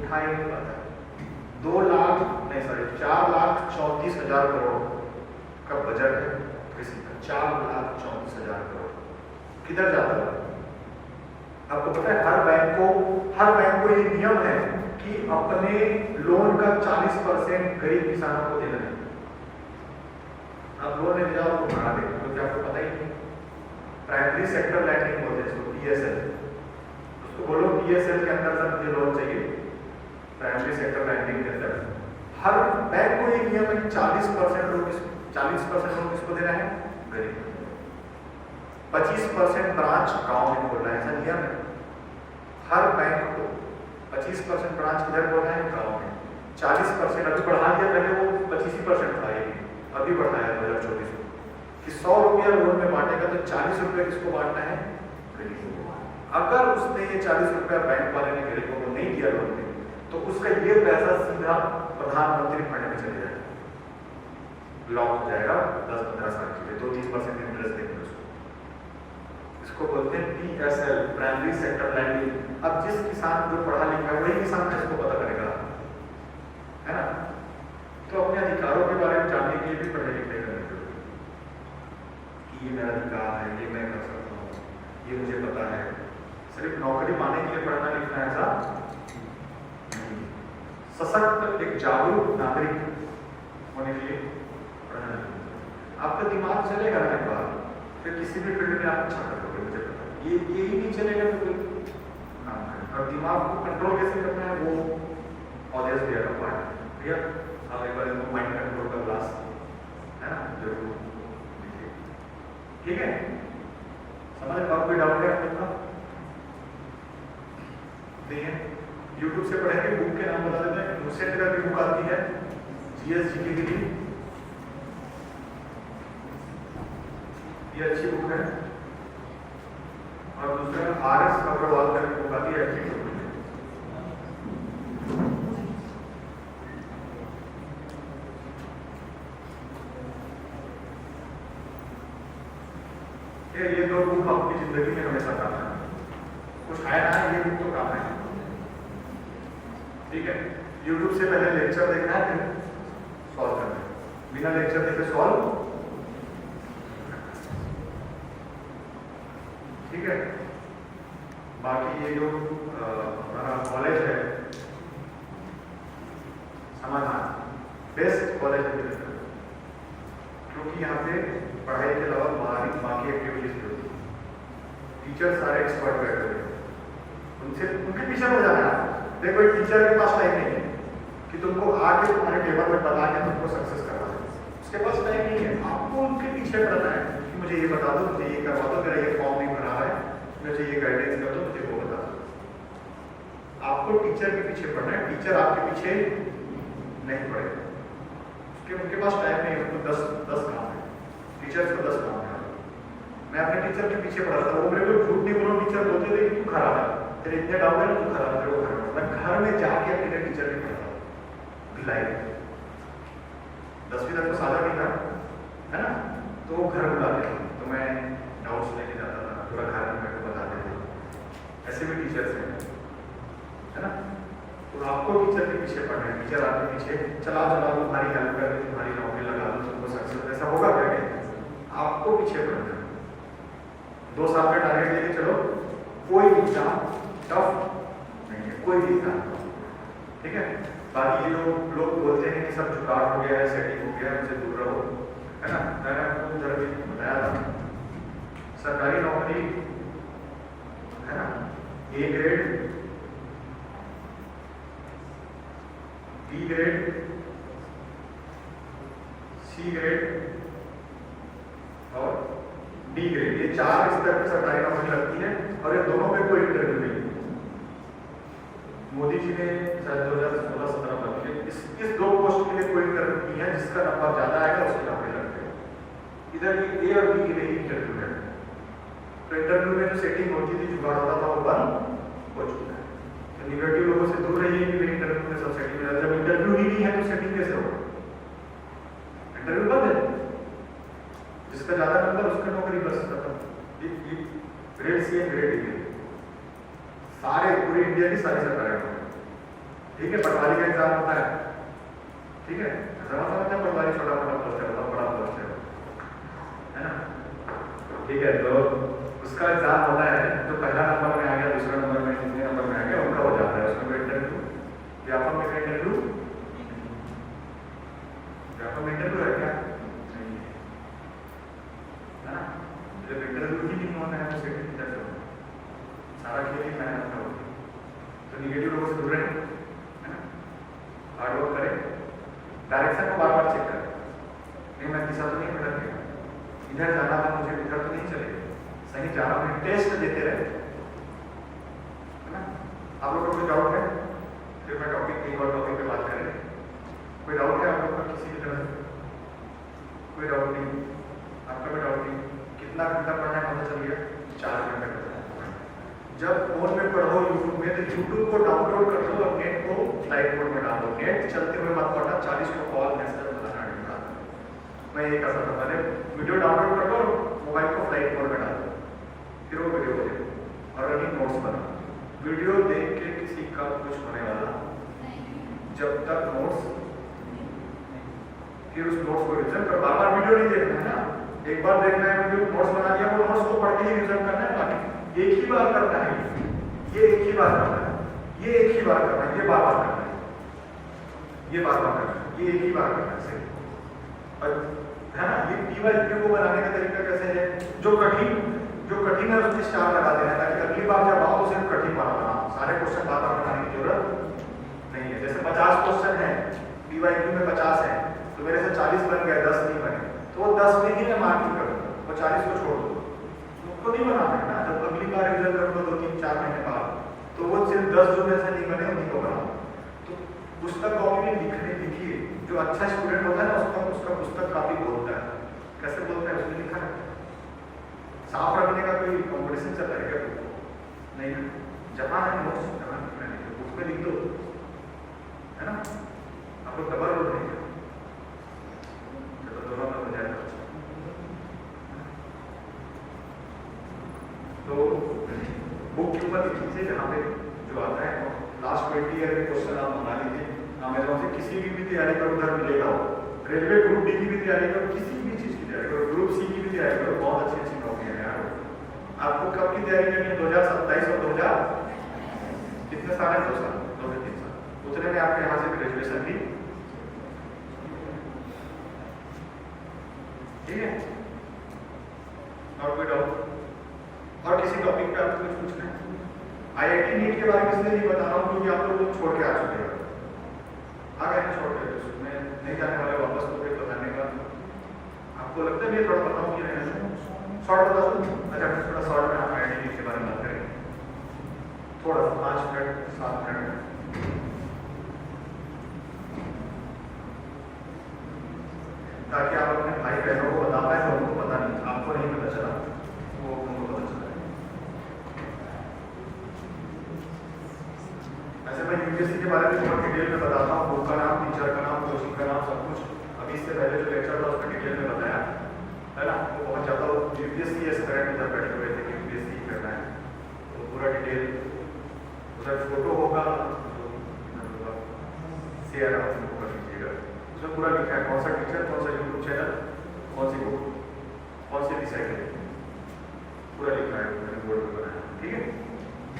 उठा ही नहीं पाता। 4,34,000 करोड़ का बजट है किसी का, 4,34,000 करोड़ किधर जाता है? आपको पता है हर बैंक को ये नियम है कि अपने लोन का 40% गरीब किसानों को देना है। आप लोन लेने जाओ तो बढ़ा दे, क्योंकि आपको पता ही नहीं। प्राइमरी सेक्टर लैंडिंग बोलते हैं इसको, PSL। उसको बोलो PSL के अंदर सब मुझे लोन चाहिए, प्राइमरी सेक्टर लैंडिंग के अंदर हर बैंक को ये नियम है कि 40% लोन किसको देना है? गरीब। 25% ब्रांच गांव में खोलना है, ऐसा नियम है हर बैंक को। 25% ब्रांच किधर खोलना है? गांव में। 40% अभी बढ़ा दिया, पहले वो 25% था, ये अभी बढ़ाया 2024 में कि 100 रुपया लोन में बांटेगा तो 40 रुपये किसको बांटना है? गरीबों को। अगर उसने ये 40 रुपया बैंक वाले ने गरीबों को नहीं दिया लोन में, तो उसका ये पैसा सीधा प्रधानमंत्री फंड में चले जाएगा, लॉक हो जाएगा 10-15 साल के लिए, 2-3% इंटरेस्ट देंगे उसको। इसको बोलते हैं PSL, प्राइमरी सेक्टर लैंडिंग। अब जिस किसान जो पढ़ा लिखा है वही किसान इसको पता करेगा, है ना। तो अपने अधिकारों के बारे में जानने के लिए भी पढ़े लिखे करने जरूरी कि ये मेरा अधिकार है, ये मैं कर सकता हूँ, ये मुझे पता है। सिर्फ नौकरी पाने के लिए पढ़ना लिखना ऐसा नहीं। सशक्त एक जागरूक नागरिक होने के लिए पढ़ना लिखना। आपका दिमाग चलेगा ना एक बार, फिर किसी भी फील्ड में आप अच्छा करोगे, मुझे पता है। यही नहीं चलेगा तो फिर काम करें। और दिमाग को कंट्रोल कैसे करना है, वो ऑब्वियसली का पार्ट है। भैया आप एक बार इनको माइंड कंट्रोल का क्लास है ना जरूर देखिए, ठीक है। समझ और कोई डाउट है आपका? नहीं है? यूट्यूब से पढ़ेंगे, बुक के नाम बता देते हैं। मुझसे का भी बुक आती है GSGK की, ये अच्छी बुक है। और दूसरा RS अग्रवाल का बुक आती है, अच्छी बुक है। ये दो बुक आपकी जिंदगी में हमेशा काम है, कुछ है ना, ये बुक तो काम है, ठीक है। YouTube से पहले लेक्चर देखना है, फिर सॉल्व करना है, बिना लेक्चर देखे सॉल्व, ठीक है। बाकी ये जो हमारा कॉलेज है समाधान बेस्ट कॉलेज है, क्योंकि यहाँ पे पढ़ाई के अलावा बाकी एक्टिविटीज भी होती है। टीचर सारे एक्सपर्ट बैठे हुए हैं, उनके पीछे हो जाना है। देखो टीचर के पास टाइम नहीं है कि तुमको आके तुम्हारे टेबल में बता के तुमको सक्सेस करवा दे, उसके पास टाइम नहीं है। आपको उनके पीछे पड़ना है कि मुझे ये बता दो, मुझे ये करवा दो, मेरा ये फॉर्म नहीं भरा है, मुझे ये गाइडेंस कर दो, मुझे वो बता दो। आपको टीचर के पीछे पड़ना है, टीचर आपके पीछे नहीं पड़ेगा। उनके पास टाइम नहीं है, उनको 10 काम है, टीचर्स को 10 काम है। मैं अपने टीचर के पीछे पढ़ा था, वो मेरे को झूठ नहीं बोलो, टीचर बोलते थे कि तू खराब है, तेरे इतने डाउट है ना, तू खराब है, तेरे को खराब। मैं घर में जाके अपने टीचर के पढ़ा भिलाई 10वीं तक तो साझा नहीं था, है ना, तो वो घर बुलाते थे, तो मैं डाउट्स लेके जाता था, पूरा घर में मेरे को बताते थे। ऐसे भी टीचर्स हैं, है ना। तो आपको टीचर के पीछे पढ़ना है, टीचर आपके पीछे चला तुम्हारी हेल्प कर दे, तुम्हारी नौकरी लगा दो, तुमको सक्सेस, ऐसा होगा क्या? आपको पीछे पढ़ना है। 2 साल का टारगेट लेके चलो, कोई भी एग्जाम टफ नहीं है, कोई भी एग्जाम, ठीक है। बाकी ये लोग बोलते हैं कि सब जुगाड़ हो गया है, सेटिंग हो गया है, उनसे दूर रहो, है ना। मैंने आपको जरा भी बताया था, सरकारी नौकरी है ना, A grade, B grade, C grade और D ग्रेड, ये 4 स्तर की सरकारी नौकरी लगती है। और ये दोनों में कोई इंटरव्यू नहीं। मोदी जी ने शायद 2016-17 में इस 2 पोस्ट के लिए कोई इंटरव्यू नहीं है, जिसका नंबर ज्यादा आएगा उसकी नौकरी लगती है। इधर ये A और B के लिए इंटरव्यू है, तो इंटरव्यू में जो सेटिंग होती थी, जुगाड़ होता था, वो बंद हो चुका है। तो निगेटिव लोगों से दूर रहिए कि इंटरव्यू में सब सेटिंग है। जब इंटरव्यू ही नहीं है तो सेटिंग कैसे होगा? इंटरव्यू बंद है, जिसका ज्यादा नंबर उसका नौकरी बस खत्म। ग्रेड सी ग्रेड डी सारे पूरे इंडिया की सारी सरकारें, ठीक है। पटवारी का एग्जाम होता है, ठीक है, समझते हैं पटवारी छोटा मोटा पोस्ट है, बड़ा पोस्ट है ना, ठीक है। तो उसका एग्जाम होता है, जो पहला नंबर में आ गया, दूसरा नंबर में, तीसरे नंबर में आ गया, उनका हो जाता है। उसमें इंटरव्यू, व्यापक में इंटरव्यू, व्यापक में इंटरव्यू है क्या? नहीं है ना। जब इंटरव्यू ही नहीं होना है तो सेटिंग कैसे होगा? सारा खेल ही मेहनत का होगा। तो निगेटिव लोगों से दूर रहें, है ना, हार्ड वर्क करें, डायरेक्शन को बार बार चेक करें, नहीं मैं दिशा तो नहीं भटक गया, इधर जाना था मुझे, इधर तो नहीं चलेगा, सही जा रहा हूँ, टेस्ट देते रहे, है ना। आप लोगों को कोई डाउट है? फिर मैं टॉपिक एक और टॉपिक पे बात करें। कोई डाउट है आप लोगों का किसी भी तरह से? कोई डाउट नहीं, आपका भी डाउट नहीं। कितना घंटा पढ़ना है पता चल गया? 4 घंटे पढ़ना है। जब फोन में पढ़ो यूट्यूब में, तो यूट्यूब को डाउनलोड कर लो और नेट को फ्लाइट मोड में डाल दो। नेट चलते हुए मत पढ़ना, 40 को कॉल मैसेज बनाना नहीं डाल। मैं ये कर सकता, पहले वीडियो डाउनलोड कर लो, मोबाइल को फ्लाइट मोड में डाल दो, फिर वो वीडियो को देखो और रनिंग नोट्स बनाओ। वीडियो देख के किसी का कुछ होने वाला जब तक नोट्स, फिर उस नोट्स को रिविजन कर, बार बार वीडियो नहीं देखना है ना, एक बार देखना है वीडियो, नोट्स बना दिया, वो नोट्स को पढ़ के ही रिविजन करना है, बाकी एक ही बार करना है, ये एक ही बार करना है, ये एक ही बार करना है, ये बार बार करना है, ये बार बार करना है, ये एक ही बार करना है, सही और है ना। ये पीवाईक्यू को बनाने का तरीका कैसे है? जो कठिन है उसमें स्टार लगा देना, ताकि अगली बार जब आओ सिर्फ कठिन बनाना, सारे क्वेश्चन बार बार बनाने की जरूरत नहीं है। जैसे 50 क्वेश्चन है, पीवाईक्यू में 50 है, तो मेरे से 40 बन गए, 10 नहीं बने, तो वो 10 में ही मैं मार्किंग करूँगा, वो 40 को छोड़ दूँ, उसको नहीं बनाना है ना। जब अगली बार रिजल्ट करूँगा 2-3-4 महीने बाद, तो वो सिर्फ 10 जो मेरे से नहीं बने उन्हीं को बनाओ। तो पुस्तक कॉपी में लिखिए, जो अच्छा स्टूडेंट होता है ना, उसका पुस्तक काफी बोलता है। कैसे बोलता है? उसमें लिखा है। साफ रखने का कोई कॉम्पिटिशन चल रहा है क्या? नहीं है, जहाँ है नोट्स जहाँ लिखना है बुक में लिख दो, है ना। आप लोग डबल रोल नहीं करें, जब दोनों में हो जाएगा। तो बुक के ऊपर लिख लीजिए, जहाँ पे जो आता है लास्ट 20 ईयर के क्वेश्चन आप बना लीजिए। अमेजोन से किसी की भी तैयारी करो, उधर मिलेगा। रेलवे ग्रुप डी की भी तैयारी करो, किसी भी चीज की तैयारी करो, ग्रुप सी की भी तैयारी करो, बहुत अच्छी अच्छी नौकरियां हैं यार। आपको कब की तैयारी करनी है? 2027 और 2000 कितने साल है? 2 साल, 2 से 3 साल। उतने में आपके यहाँ से ग्रेजुएशन भी, ठीक है। और कोई डाउट और किसी टॉपिक पे आपको कुछ पूछना है? IIT नीट के बारे में इसलिए नहीं बता रहा हूँ क्योंकि आप लोग छोड़ के आ चुके हैं, आ गए हैं छोड़ के, उसमें नहीं जाने वाले, वापस तो फिर बताने का आपको लगता है। ये थोड़ा बताऊँ कि नहीं, शॉर्ट बता दूँ? अच्छा, थोड़ा शॉर्ट में आप IIT नीट के बारे में बात करें, थोड़ा सा 5 मिनट 7 मिनट, ताकि आप अपने भाई बहनों को बता पाए तो उनको पता नहीं, आपको नहीं पता चला, वो उनको पता चला। ऐसे मैं यूपीएससी के बारे में बहुत डिटेल में बताता हूँ, बुक का नाम, टीचर का नाम, कोचिंग का नाम, सब कुछ। अभी इससे पहले जो लेक्चर था उसमें डिटेल में बताया है ना, वो बहुत ज़्यादा यूपीएससी एस्पिरेंट उधर बैठे हुए थे कि यूपीएससी करना है, तो पूरा डिटेल उधर फोटो होगा, शेयर आप लोग कर लीजिएगा, उसमें पूरा लिखा है कौन सा टीचर, कौन सा यूट्यूब चैनल, कौन सी बुक, कौन सी डिसाइड, पूरा लिखा है, मैंने बोर्ड में बनाया, ठीक है।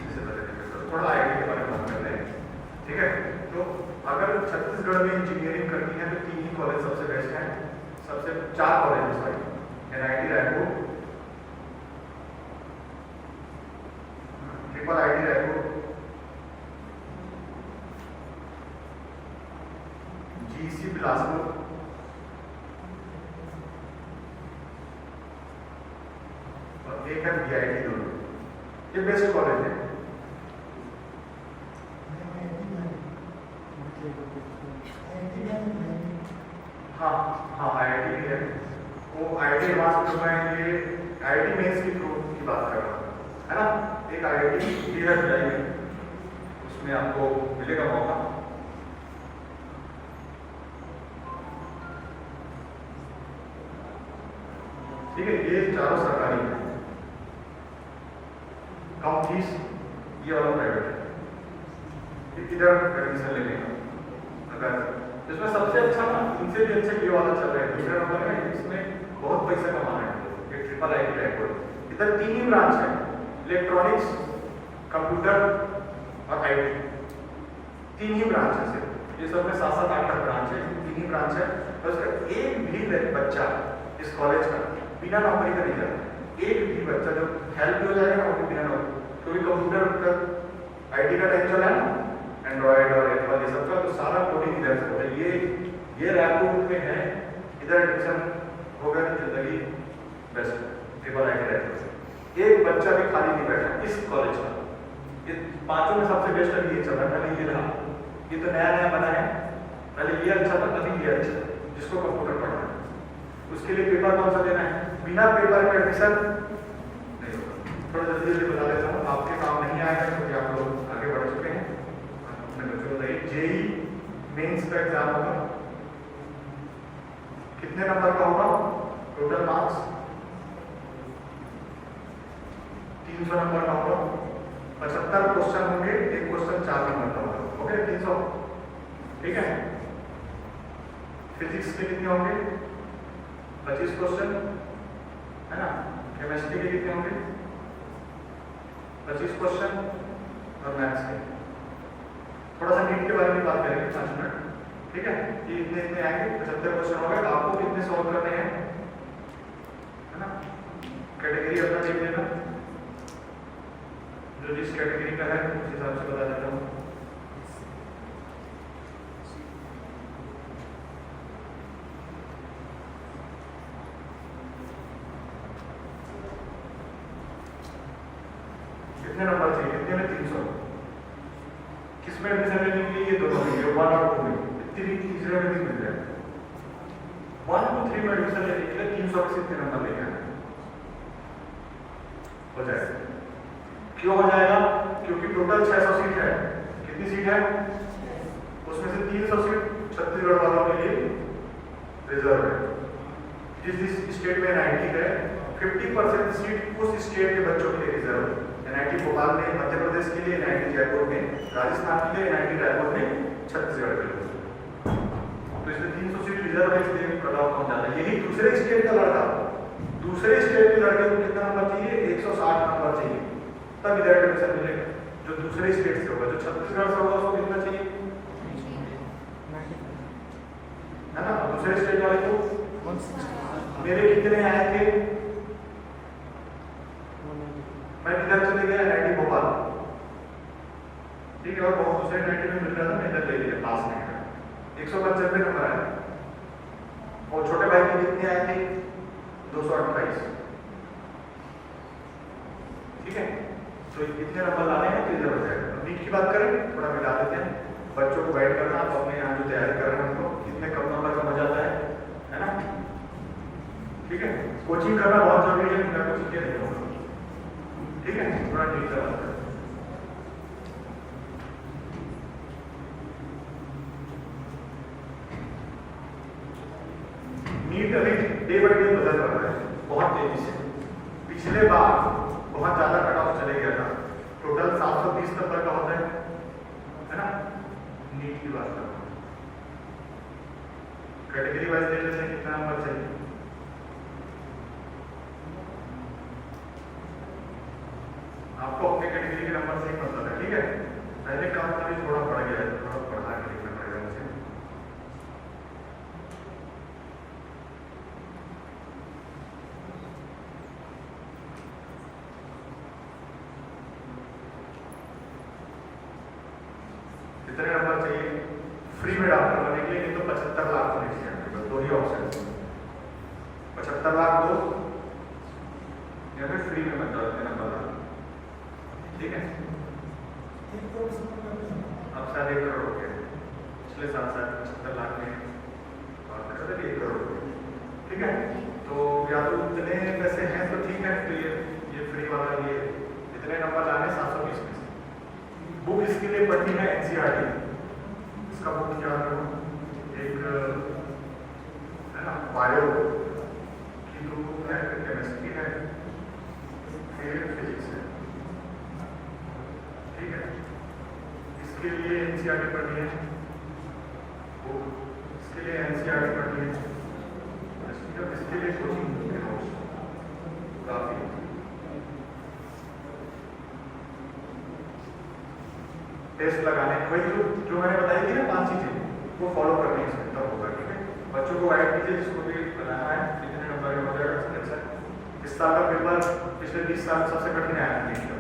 इससे पहले थोड़ा IIT के बारे में बात करते हैं, ठीक है। तो अगर छत्तीसगढ़ में इंजीनियरिंग करनी है तो 3 ही कॉलेज सबसे बेस्ट है, सबसे 4 college sorry, NIT Raipur, triple IIT Raipur, GEC Bilaspur और एक है BIT दोनों, ये बेस्ट कॉलेज है। हाँ IIT भी है, वो IIT एडवांस में ये IIT मेंस की बात कर रहा हूँ, है ना। एक IIT क्लियर जाएगी, उसमें आपको मिलेगा मौका। ठीक है, ये चारों सरकारी है, कम फीस, ये वाला प्राइवेट है। इधर एडमिशन ले लेगा अगर इसमें सबसे अच्छा ना, इनसे भी अच्छा ये वाला चल रहा है, दूसरा नंबर है, इसमें बहुत पैसा कमाना है। ये ट्रिपल IIT रैंक, इधर 3 ही ब्रांच है, इलेक्ट्रॉनिक्स, कंप्यूटर और IT, 3 ही ब्रांच है सिर्फ। ये सब में 7-7, 8 ब्रांच है, 3 ही ब्रांच है। तो उसका एक भी बच्चा इस कॉलेज का बिना नौकरी का नहीं जाता। एक भी बच्चा जो हेल्प भी हो जाएगा ना, वो भी बिना नौकरी, क्योंकि कंप्यूटर का IT का टाइम चला है ना, एंड्रॉइड और एप्पल ये सब का, तो सारा कोडिंग इधर से होता है। ये रैपिड में है, इधर एडमिशन होगा तो जिंदगी बेस्ट, ट्रिपल IIT रैपिड। एक बच्चा भी खाली नहीं बैठा इस कॉलेज का। ये 5 में सबसे बेस्ट अभी ये चल रहा है। पहले ये था, ये तो नया नया बना है, पहले ये अच्छा था, अभी ये अच्छा है, जिसको कंप्यूटर पढ़ना है। उसके लिए पेपर कौन सा देना है, बिना पेपर में एडमिशन नहीं होगा। थोड़ा जल्दी जल्दी बता देता हूँ, आपके काम नहीं आएगा क्योंकि आप लोग आगे बढ़ चुके हैं। JEE मेंस का एग्जाम होगा, कितने नंबर का होगा, टोटल मार्क्स 300 नंबर का होगा, 75 क्वेश्चन होंगे, एक क्वेश्चन 4 नंबर का होगा, ओके 300, ठीक है। फिजिक्स के कितने होंगे, 25 क्वेश्चन, है ना। केमिस्ट्री के कितने होंगे, 25 क्वेश्चन, और मैथ्स के। थोड़ा सा नीट के बारे में बात करेंगे 5 मिनट, ठीक है। कि इतने इतने आएंगे, 75 क्वेश्चन हो गए, आपको कितने सॉल्व करने हैं, है ना। कैटेगरी अपना देख लेना, जो जिस कैटेगरी का है उस हिसाब से बता देता हूँ। कितने नंबर चाहिए, कितने में 300, किसमें एडमिशन लेने के लिए, ये दोनों में, 1 और 2 में, तीसरे में भी मिल जाएगा। 1, 2, 3 में एडमिशन लेने के लिए 300 के कितने नंबर लेके आना हो जाएगा। क्यों हो जाएगा, क्योंकि टोटल 600 सीट है। कितनी सीट है, उसमें से 300 सीट छत्तीसगढ़ वालों के लिए रिजर्व है। जिस स्टेट में NIT है, 50% सीट उस स्टेट के बच्चों के लिए रिजर्व है। NIT भोपाल में मध्य प्रदेश के लिए, NIT जयपुर में राजस्थान के लिए, NIT रायपुर में छत्तीसगढ़ के लिए। तो इसमें 300 सीट रिजर्व है, इसलिए कट ऑफ कम जाता है। यही दूसरे स्टेट का लड़का, दूसरे स्टेट के लड़के को कितना नंबर चाहिए, 160 नंबर चाहिए, तब इधर एडमिशन मिलेगा। जो दूसरे स्टेट से होगा, जो छत्तीसगढ़ से होगा, उसको कितना चाहिए, है ना। दूसरे स्टेट वाले को मेरे कितने आए थे, मैं इधर चले गया NIT भोपाल, ठीक है, और बहुत दूसरे NIT में मिल रहा था, मैं इधर ले लिया, पास नहीं गया, 195 नंबर आए। और छोटे भाई के कितने आए थे, 228, ठीक है। तो इतने नंबर लाने हैं तो इधर हो जाएगा। नीट की बात करें, थोड़ा मिला देते हैं, बच्चों को गाइड करना, आप अपने यहाँ जो तैयारी कर रहे हैं उनको कितने कम नंबर का हो जाता है ना, ठीक है। कोचिंग करना बहुत जरूरी है, बिना कोचिंग के नहीं होगा, ठीक है। थोड़ा नीट से बात करें। नीट अभी डे बाई डे बदल रहा है बहुत तेजी से। पिछले बार बहुत ज्यादा कट ऑफ चले गया था, टोटल 720 नंबर का होता है ना। नीट की बात कर रहा हूँ, कैटेगरी वाइज ले लेते हैं, कितना नंबर चाहिए, आपको अपने कैटेगरी के नंबर से ही पता है, ठीक है। पहले काम था भी थोड़ा बढ़ गया है, थोड़ा बढ़ा के लिखना पड़ेगा मुझे। कितने नंबर चाहिए, फ्री में डॉक्टर बनने के लिए, तो 75 लाख होने चाहिए, दो ही ऑप्शन, 75 लाख दो या फिर फ्री में बन जाते नंबर, ठीक है। अब शायद 1 करोड़ हो गया, पिछले साल शायद 75 लाख में बात कर रहे थे, 1 करोड़, ठीक है। तो या तो इतने पैसे हैं तो ठीक है, तो ये फ्री वाला ये इतने नंबर लाने 720 में से। बुक इसके लिए पढ़नी है एनसीईआरटी, इसका बुक क्या है, एक है ना बायो की दो बुक है, केमिस्ट्री है, फिर फिजिक्स है, ठीक है। इसके लिए एनसीईआरटी पढ़नी है, बुक इसके लिए एनसीईआरटी पढ़नी है, इसके लिए कोचिंग काफी। टेस्ट लगाने वही जो मैंने बताई थी ना 5 चीजें, वो फॉलो करनी है, तब होगा, ठीक है। बच्चों को गाइड कीजिए, जिसको भी बनाना है कितने नंबर में हो जाएगा अच्छा। इस साल का पेपर पिछले 20 साल में सबसे कठिन आया नीट का।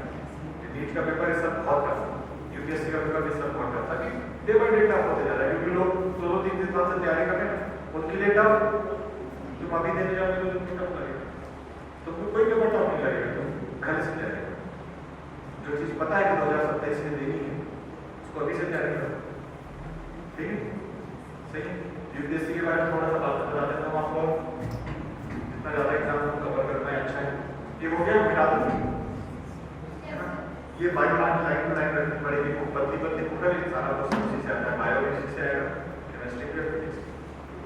नीट का पेपर इस साल बहुत टफ, यूपीएससी का पेपर इस साल बहुत टफ था कि डे बाई डे टफ होते जा रहा है, क्योंकि लोग 2-3 साल से तैयारी कर रहे हैं, उनके लिए टफ, तुम अभी देने जाओगे तो तुमको टफ लगेगा, तो कोई पेपर टफ नहीं लगेगा, तुम घर से जाएगा। जो चीज पता है कि 2027 में देनी है उसको अभी से तैयारी करो, ठीक है, सही है। यूपीएससी के बारे में थोड़ा सा बात बता देता हूँ आपको, जितना ज़्यादा एग्जाम को कवर करना है अच्छा है। ये हो गया, मिटा दो ये by part line to line रखनी पड़ेगी, वो पतली पतली बुक है, सारा क्वेश्चन उसी से आता है, बायो फिजिक्स से आएगा, केमिस्ट्री के फिजिक्स,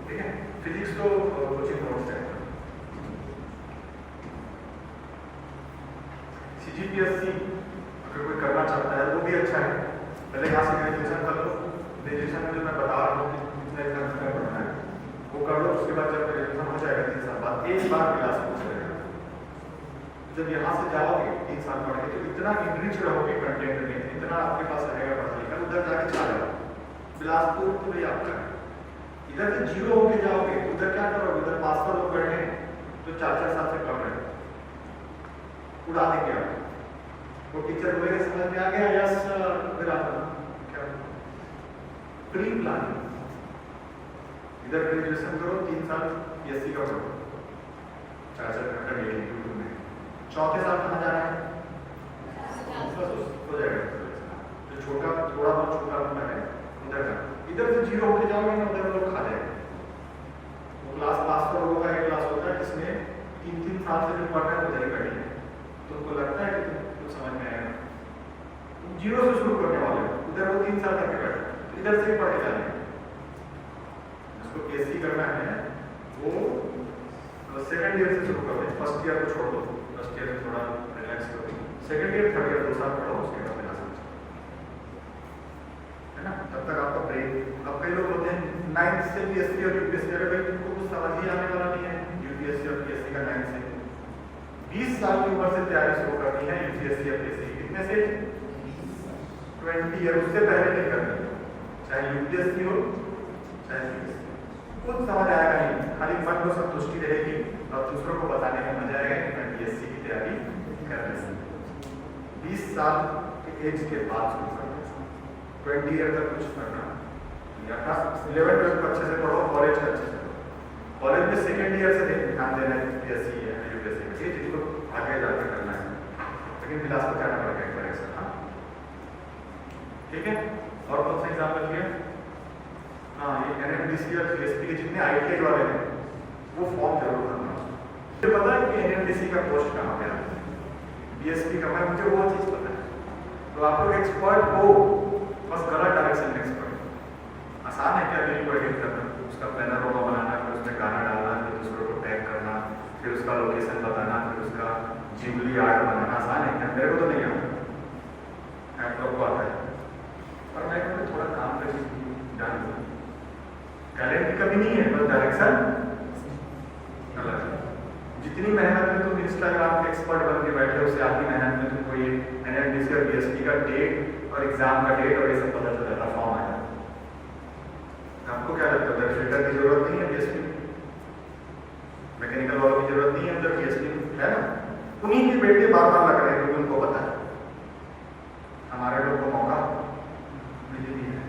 ठीक है। फिजिक्स तो कोचिंग नोट्स है। सीजीपीएससी अगर कोई करना चाहता है वो भी अच्छा है, पहले यहाँ से ग्रेजुएशन कर लो, ग्रेजुएशन में जो मैं बता रहा हूँ कितना एग्जाम में पढ़ना है वो कर लो, उसके बाद जब ग्रेजुएशन हो जाएगा 3 साल बाद एक बार क्लास पूछ लेगा। जब यहाँ से जाओगे 3 साल पढ़ के तो इतना इनरिच रहोगे कंटेंट में, इतना आपके पास रहेगा पढ़ा लिखा, उधर जाके छा जाओ। बिलासपुर तो भाई आपका है, इधर से जीरो होके जाओगे, उधर क्या करोगे, उधर मास्टर लोग बैठे हैं जो 4-4 साल से पढ़ रहे हैं, उड़ा देंगे आप। वो टीचर बोलेगा समझ में आ गया, यस फिर आप क्या प्री प्लानिंग, इधर ग्रेजुएशन करो 3 साल पीएससी का पढ़ो, 4-4 घंटा डेली यूट्यूब में, चौथे साल कहाँ जाना है, हो जाएगा जो छोटा थोड़ा बहुत छोटा होता है उधर का, इधर से जीरो होके जाओगे ना उधर लोग खा जाएंगे। वो क्लास मास्टर होगा, एक क्लास होता है जिसमें 3-3 साल से जो पढ़ रहे हैं उधर ही बैठे हैं, तो उनको लगता है कि कुछ समझ में आएगा, तुम जीरो से शुरू करने वाले हो, उधर वो 3 साल तक बैठे, तो इधर से पढ़ के जाने जिसको पीएससी करना है वो सेकंड ईयर से शुरू करो, फर्स्ट ईयर को छोड़ दो, फर्स्ट ईयर में थोड़ा रिलैक्स करो, सेकंड ईयर थर्ड ईयर 2 साल पढ़ो, उसके बाद बिना समझ, है ना, तब तक आपका ब्रेक। अब कई लोग होते हैं 9th से पीएससी और यूपीएससी, अगर भाई तुमको कुछ समझ ही आने वाला नहीं है यूपीएससी और पीएससी का 9th से 20 साल की उम्र से तैयारी शुरू करनी है यूपीएससी या पीएससी, कितने से 20 ईयर, उससे पहले नहीं करनी, चाहे यूपीएससी हो चाहे पीएससी, कुछ समझ आएगा नहीं, खाली मन को संतुष्टि रहेगी और दूसरों को बताने में मजा आएगा कि मैं पीएससी की तैयारी कर रही हूँ। 20 साल के एज के बाद शुरू करना, 20 ईयर तक कुछ करना, या 11-12 अच्छे से पढ़ो, कॉलेज का अच्छे से पढ़ो, कॉलेज में सेकेंड ईयर से ध्यान देना है पीएससी या यूपीएससी में, ये जिसको आगे जाकर करना है, लेकिन बिलासपुर जाना पड़ेगा एक बार एक साथ, ठीक है। और कौन सा एग्जाम रखिए, हाँ ये एनएमडीसी और जीएसपी के जितने आईटीआई वाले हैं वो फॉर्म जरूर भरना। मुझे पता है कि एनएमडीसी का पोस्ट कहाँ पे आता है, बीएसपी का, मैं मुझे वो चीज़ पता है, तो आप लोग एक्सपर्ट हो, बस गलत डायरेक्शन में एक्सपर्ट। आसान है क्या रील को एडिट करना, उसका बैनर होगा बनाना, फिर उसमें गाना डालना, फिर दूसरों को टैग करना, फिर उसका लोकेशन बताना, फिर उसका जिबली आर्ट बनाना, आसान है क्या, मेरे को तो नहीं आता, आप लोग को आता है, पर मैं थोड़ा काम कर जान दूँ, टैलेंट की कमी नहीं है, बस डायरेक्शन अलग है। जितनी मेहनत में तुम इंस्टाग्राम के एक्सपर्ट बन के बैठे हो, उससे आधी मेहनत में तुमको ये एनएमडीसी और बीएसपी का डेट और एग्जाम का डेट और ये सब पता चल जाता, फॉर्म आया। आपको क्या लगता है फिल्टर की जरूरत नहीं है बीएसपी में, मैकेनिकल वालों की जरूरत नहीं है, अंदर बीएसपी है ना, उन्हीं के बेटे बार बार लग रहे हैं क्योंकि उनको पता है, हमारे लोग को मौका मिल नहीं है।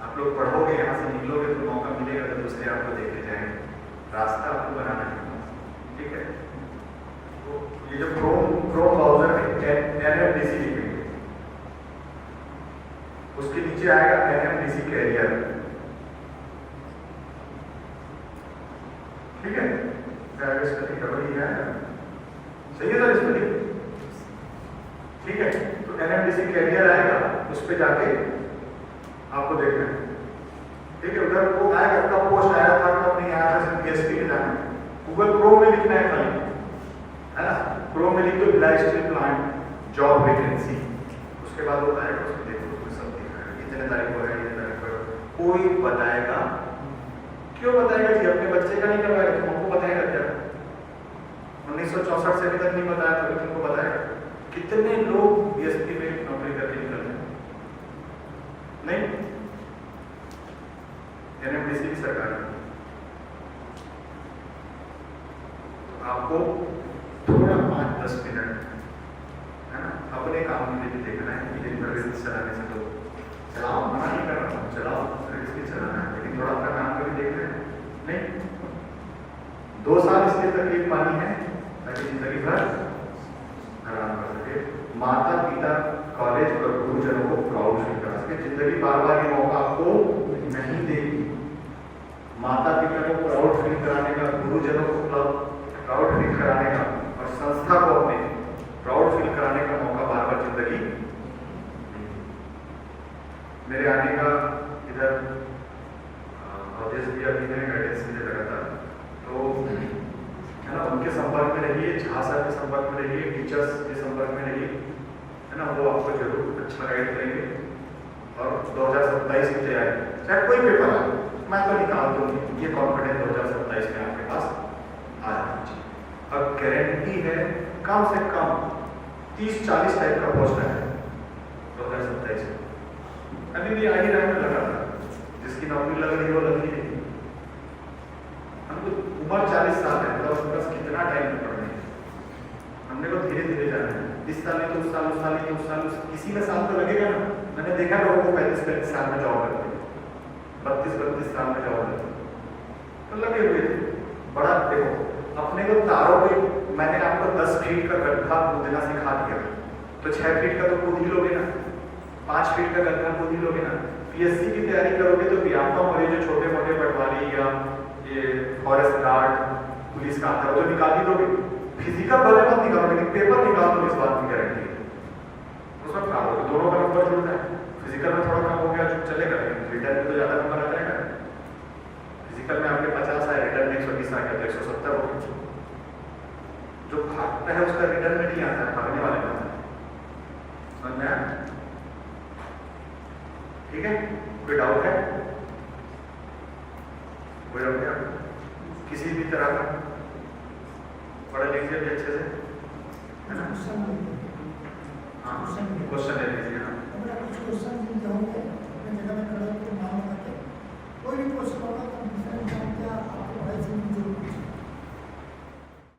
आप लोग पढ़ोगे, यहाँ से निकलोगे तो मौका मिलेगा तो दूसरे आपको देखे जाएंगे, रास्ता आपको बनाना है, ठीक है। तो ये जो क्रोम ब्राउजर है एनएमडीसी लिखेंगे, उसके नीचे आएगा एनएमडीसी कैरियर, ठीक है, स्टडी डबल ही है, सही है सर स्टडी। एनएमडीसी कैरियर आएगा उस पर जाके आपको देखना है, ठीक है। उधर वो आएगा, कब पोस्ट आया था कब नहीं आया था, सिर्फ पीएचडी में जाना है। गूगल क्रोम में लिखना है खाली, है ना, क्रोम में लिख दो Bhilai steel plant job vacancy, उसके बाद वो आएगा, उसमें देखो उसमें सब दिखाएगा कितने तारीख को है, कितने तारीख को। कोई बताएगा, क्यों बताएगा जी, अपने बच्चे का नहीं करवाएगा, तुमको बताएगा क्या? 1964 से अभी तक नहीं बताया तो तुमको बताएगा? कितने लोग बीएसपी में नौकरी करके निकल रहे नहीं, एनएमडीसी की सरकार है। आपको थोड़ा 5-10 मिनट, है ना, अपने काम के लिए भी देखना है कि दिन भर बिजनेस चलाने से तो चलाओ, मना नहीं कर रहा हूँ, चलाओ, सर्विस भी चलाना है, लेकिन थोड़ा अपना काम का भी देखना है। नहीं, 2 साल इसलिए तकलीफ मानी है ताकि जिंदगी भर आराम कर सके, माता पिता कॉलेज और गुरुजनों को प्राउड फील करा सके। जिंदगी बार बार ये मौका आपको नहीं देगी। माता पिता को प्राउड फील कराने का, गुरुजनों को प्राउड फील कराने का और संस्था को अपने प्राउड फील कराने का मौका बार बार जिंदगी। मेरे आने का इधर अवधेश भी अभी मेरे गाइडेंस मुझे लगा था, तो है ना, उनके संपर्क में रहिए, झा सर के संपर्क में रहिए, टीचर्स के संपर्क में रहिए, है ना, वो आपको जरूर अच्छा गाइड करेंगे। और 2027 की तैयारी, चाहे कोई पेपर आए, मैं तो निकाल दूंगी, ये कॉन्फिडेंस 2027 में आपके पास आ जाना चाहिए। और गारंटी है कम से कम 30-40 टाइप का पोस्ट है 2027 में। अभी भी आगे रहने लगा था, जिसकी नौकरी लग रही है वो लग रही है। हमको उम्र 40 साल है, मतलब उसके पास कितना टाइम पड़ने है, हमने को धीरे धीरे जाना है। इस साल नहीं तो उस साल, उस साल नहीं तो उस साल, किसी में साल तो लगेगा ना। मैंने देखा लोगों को 35-35 साल में जॉब करते हैं, 32-32 साल में जॉब करते हैं, तो लगे हुए थे। बड़ा देखो अपने को तारों पे, मैंने आपको 10 फीट का गड्ढा कूदना सिखा दिया, तो 6 फीट का तो कूद ही लोगे ना, 5 फीट का गड्ढा कूद ही लोगे ना। पीएससी की तैयारी करोगे तो व्यापक और ये जो छोटे मोटे पटवारी या ये फॉरेस्ट गार्ड पुलिस का आता है वो तो निकाल ही दोगे। फिजिकल भले मत निकालो, लेकिन पेपर निकाल दो, इस बात की गारंटी है। उसमें खराब होगा, दोनों का नंबर जुड़ता है। फिजिकल में थोड़ा कम हो गया जो चलेगा, लेकिन रिटर्न में तो ज्यादा नंबर आ जाएगा। फिजिकल में आपके 50 आए, रिटर्न में 120 आ गया तो 170 हो गया। जो भागता है उसका रिटर्न में नहीं आता है, भागने वाले का आता है। समझ में आया? ठीक है, कोई डाउट है? कोई डाउट है किसी भी तरह का? पढ़ लीजिए भी अच्छे से, है ना? हाँ, क्वेश्चन ले लीजिए। हाँ, कुछ क्वेश्चन होंगे अपने जगह में खड़े होकर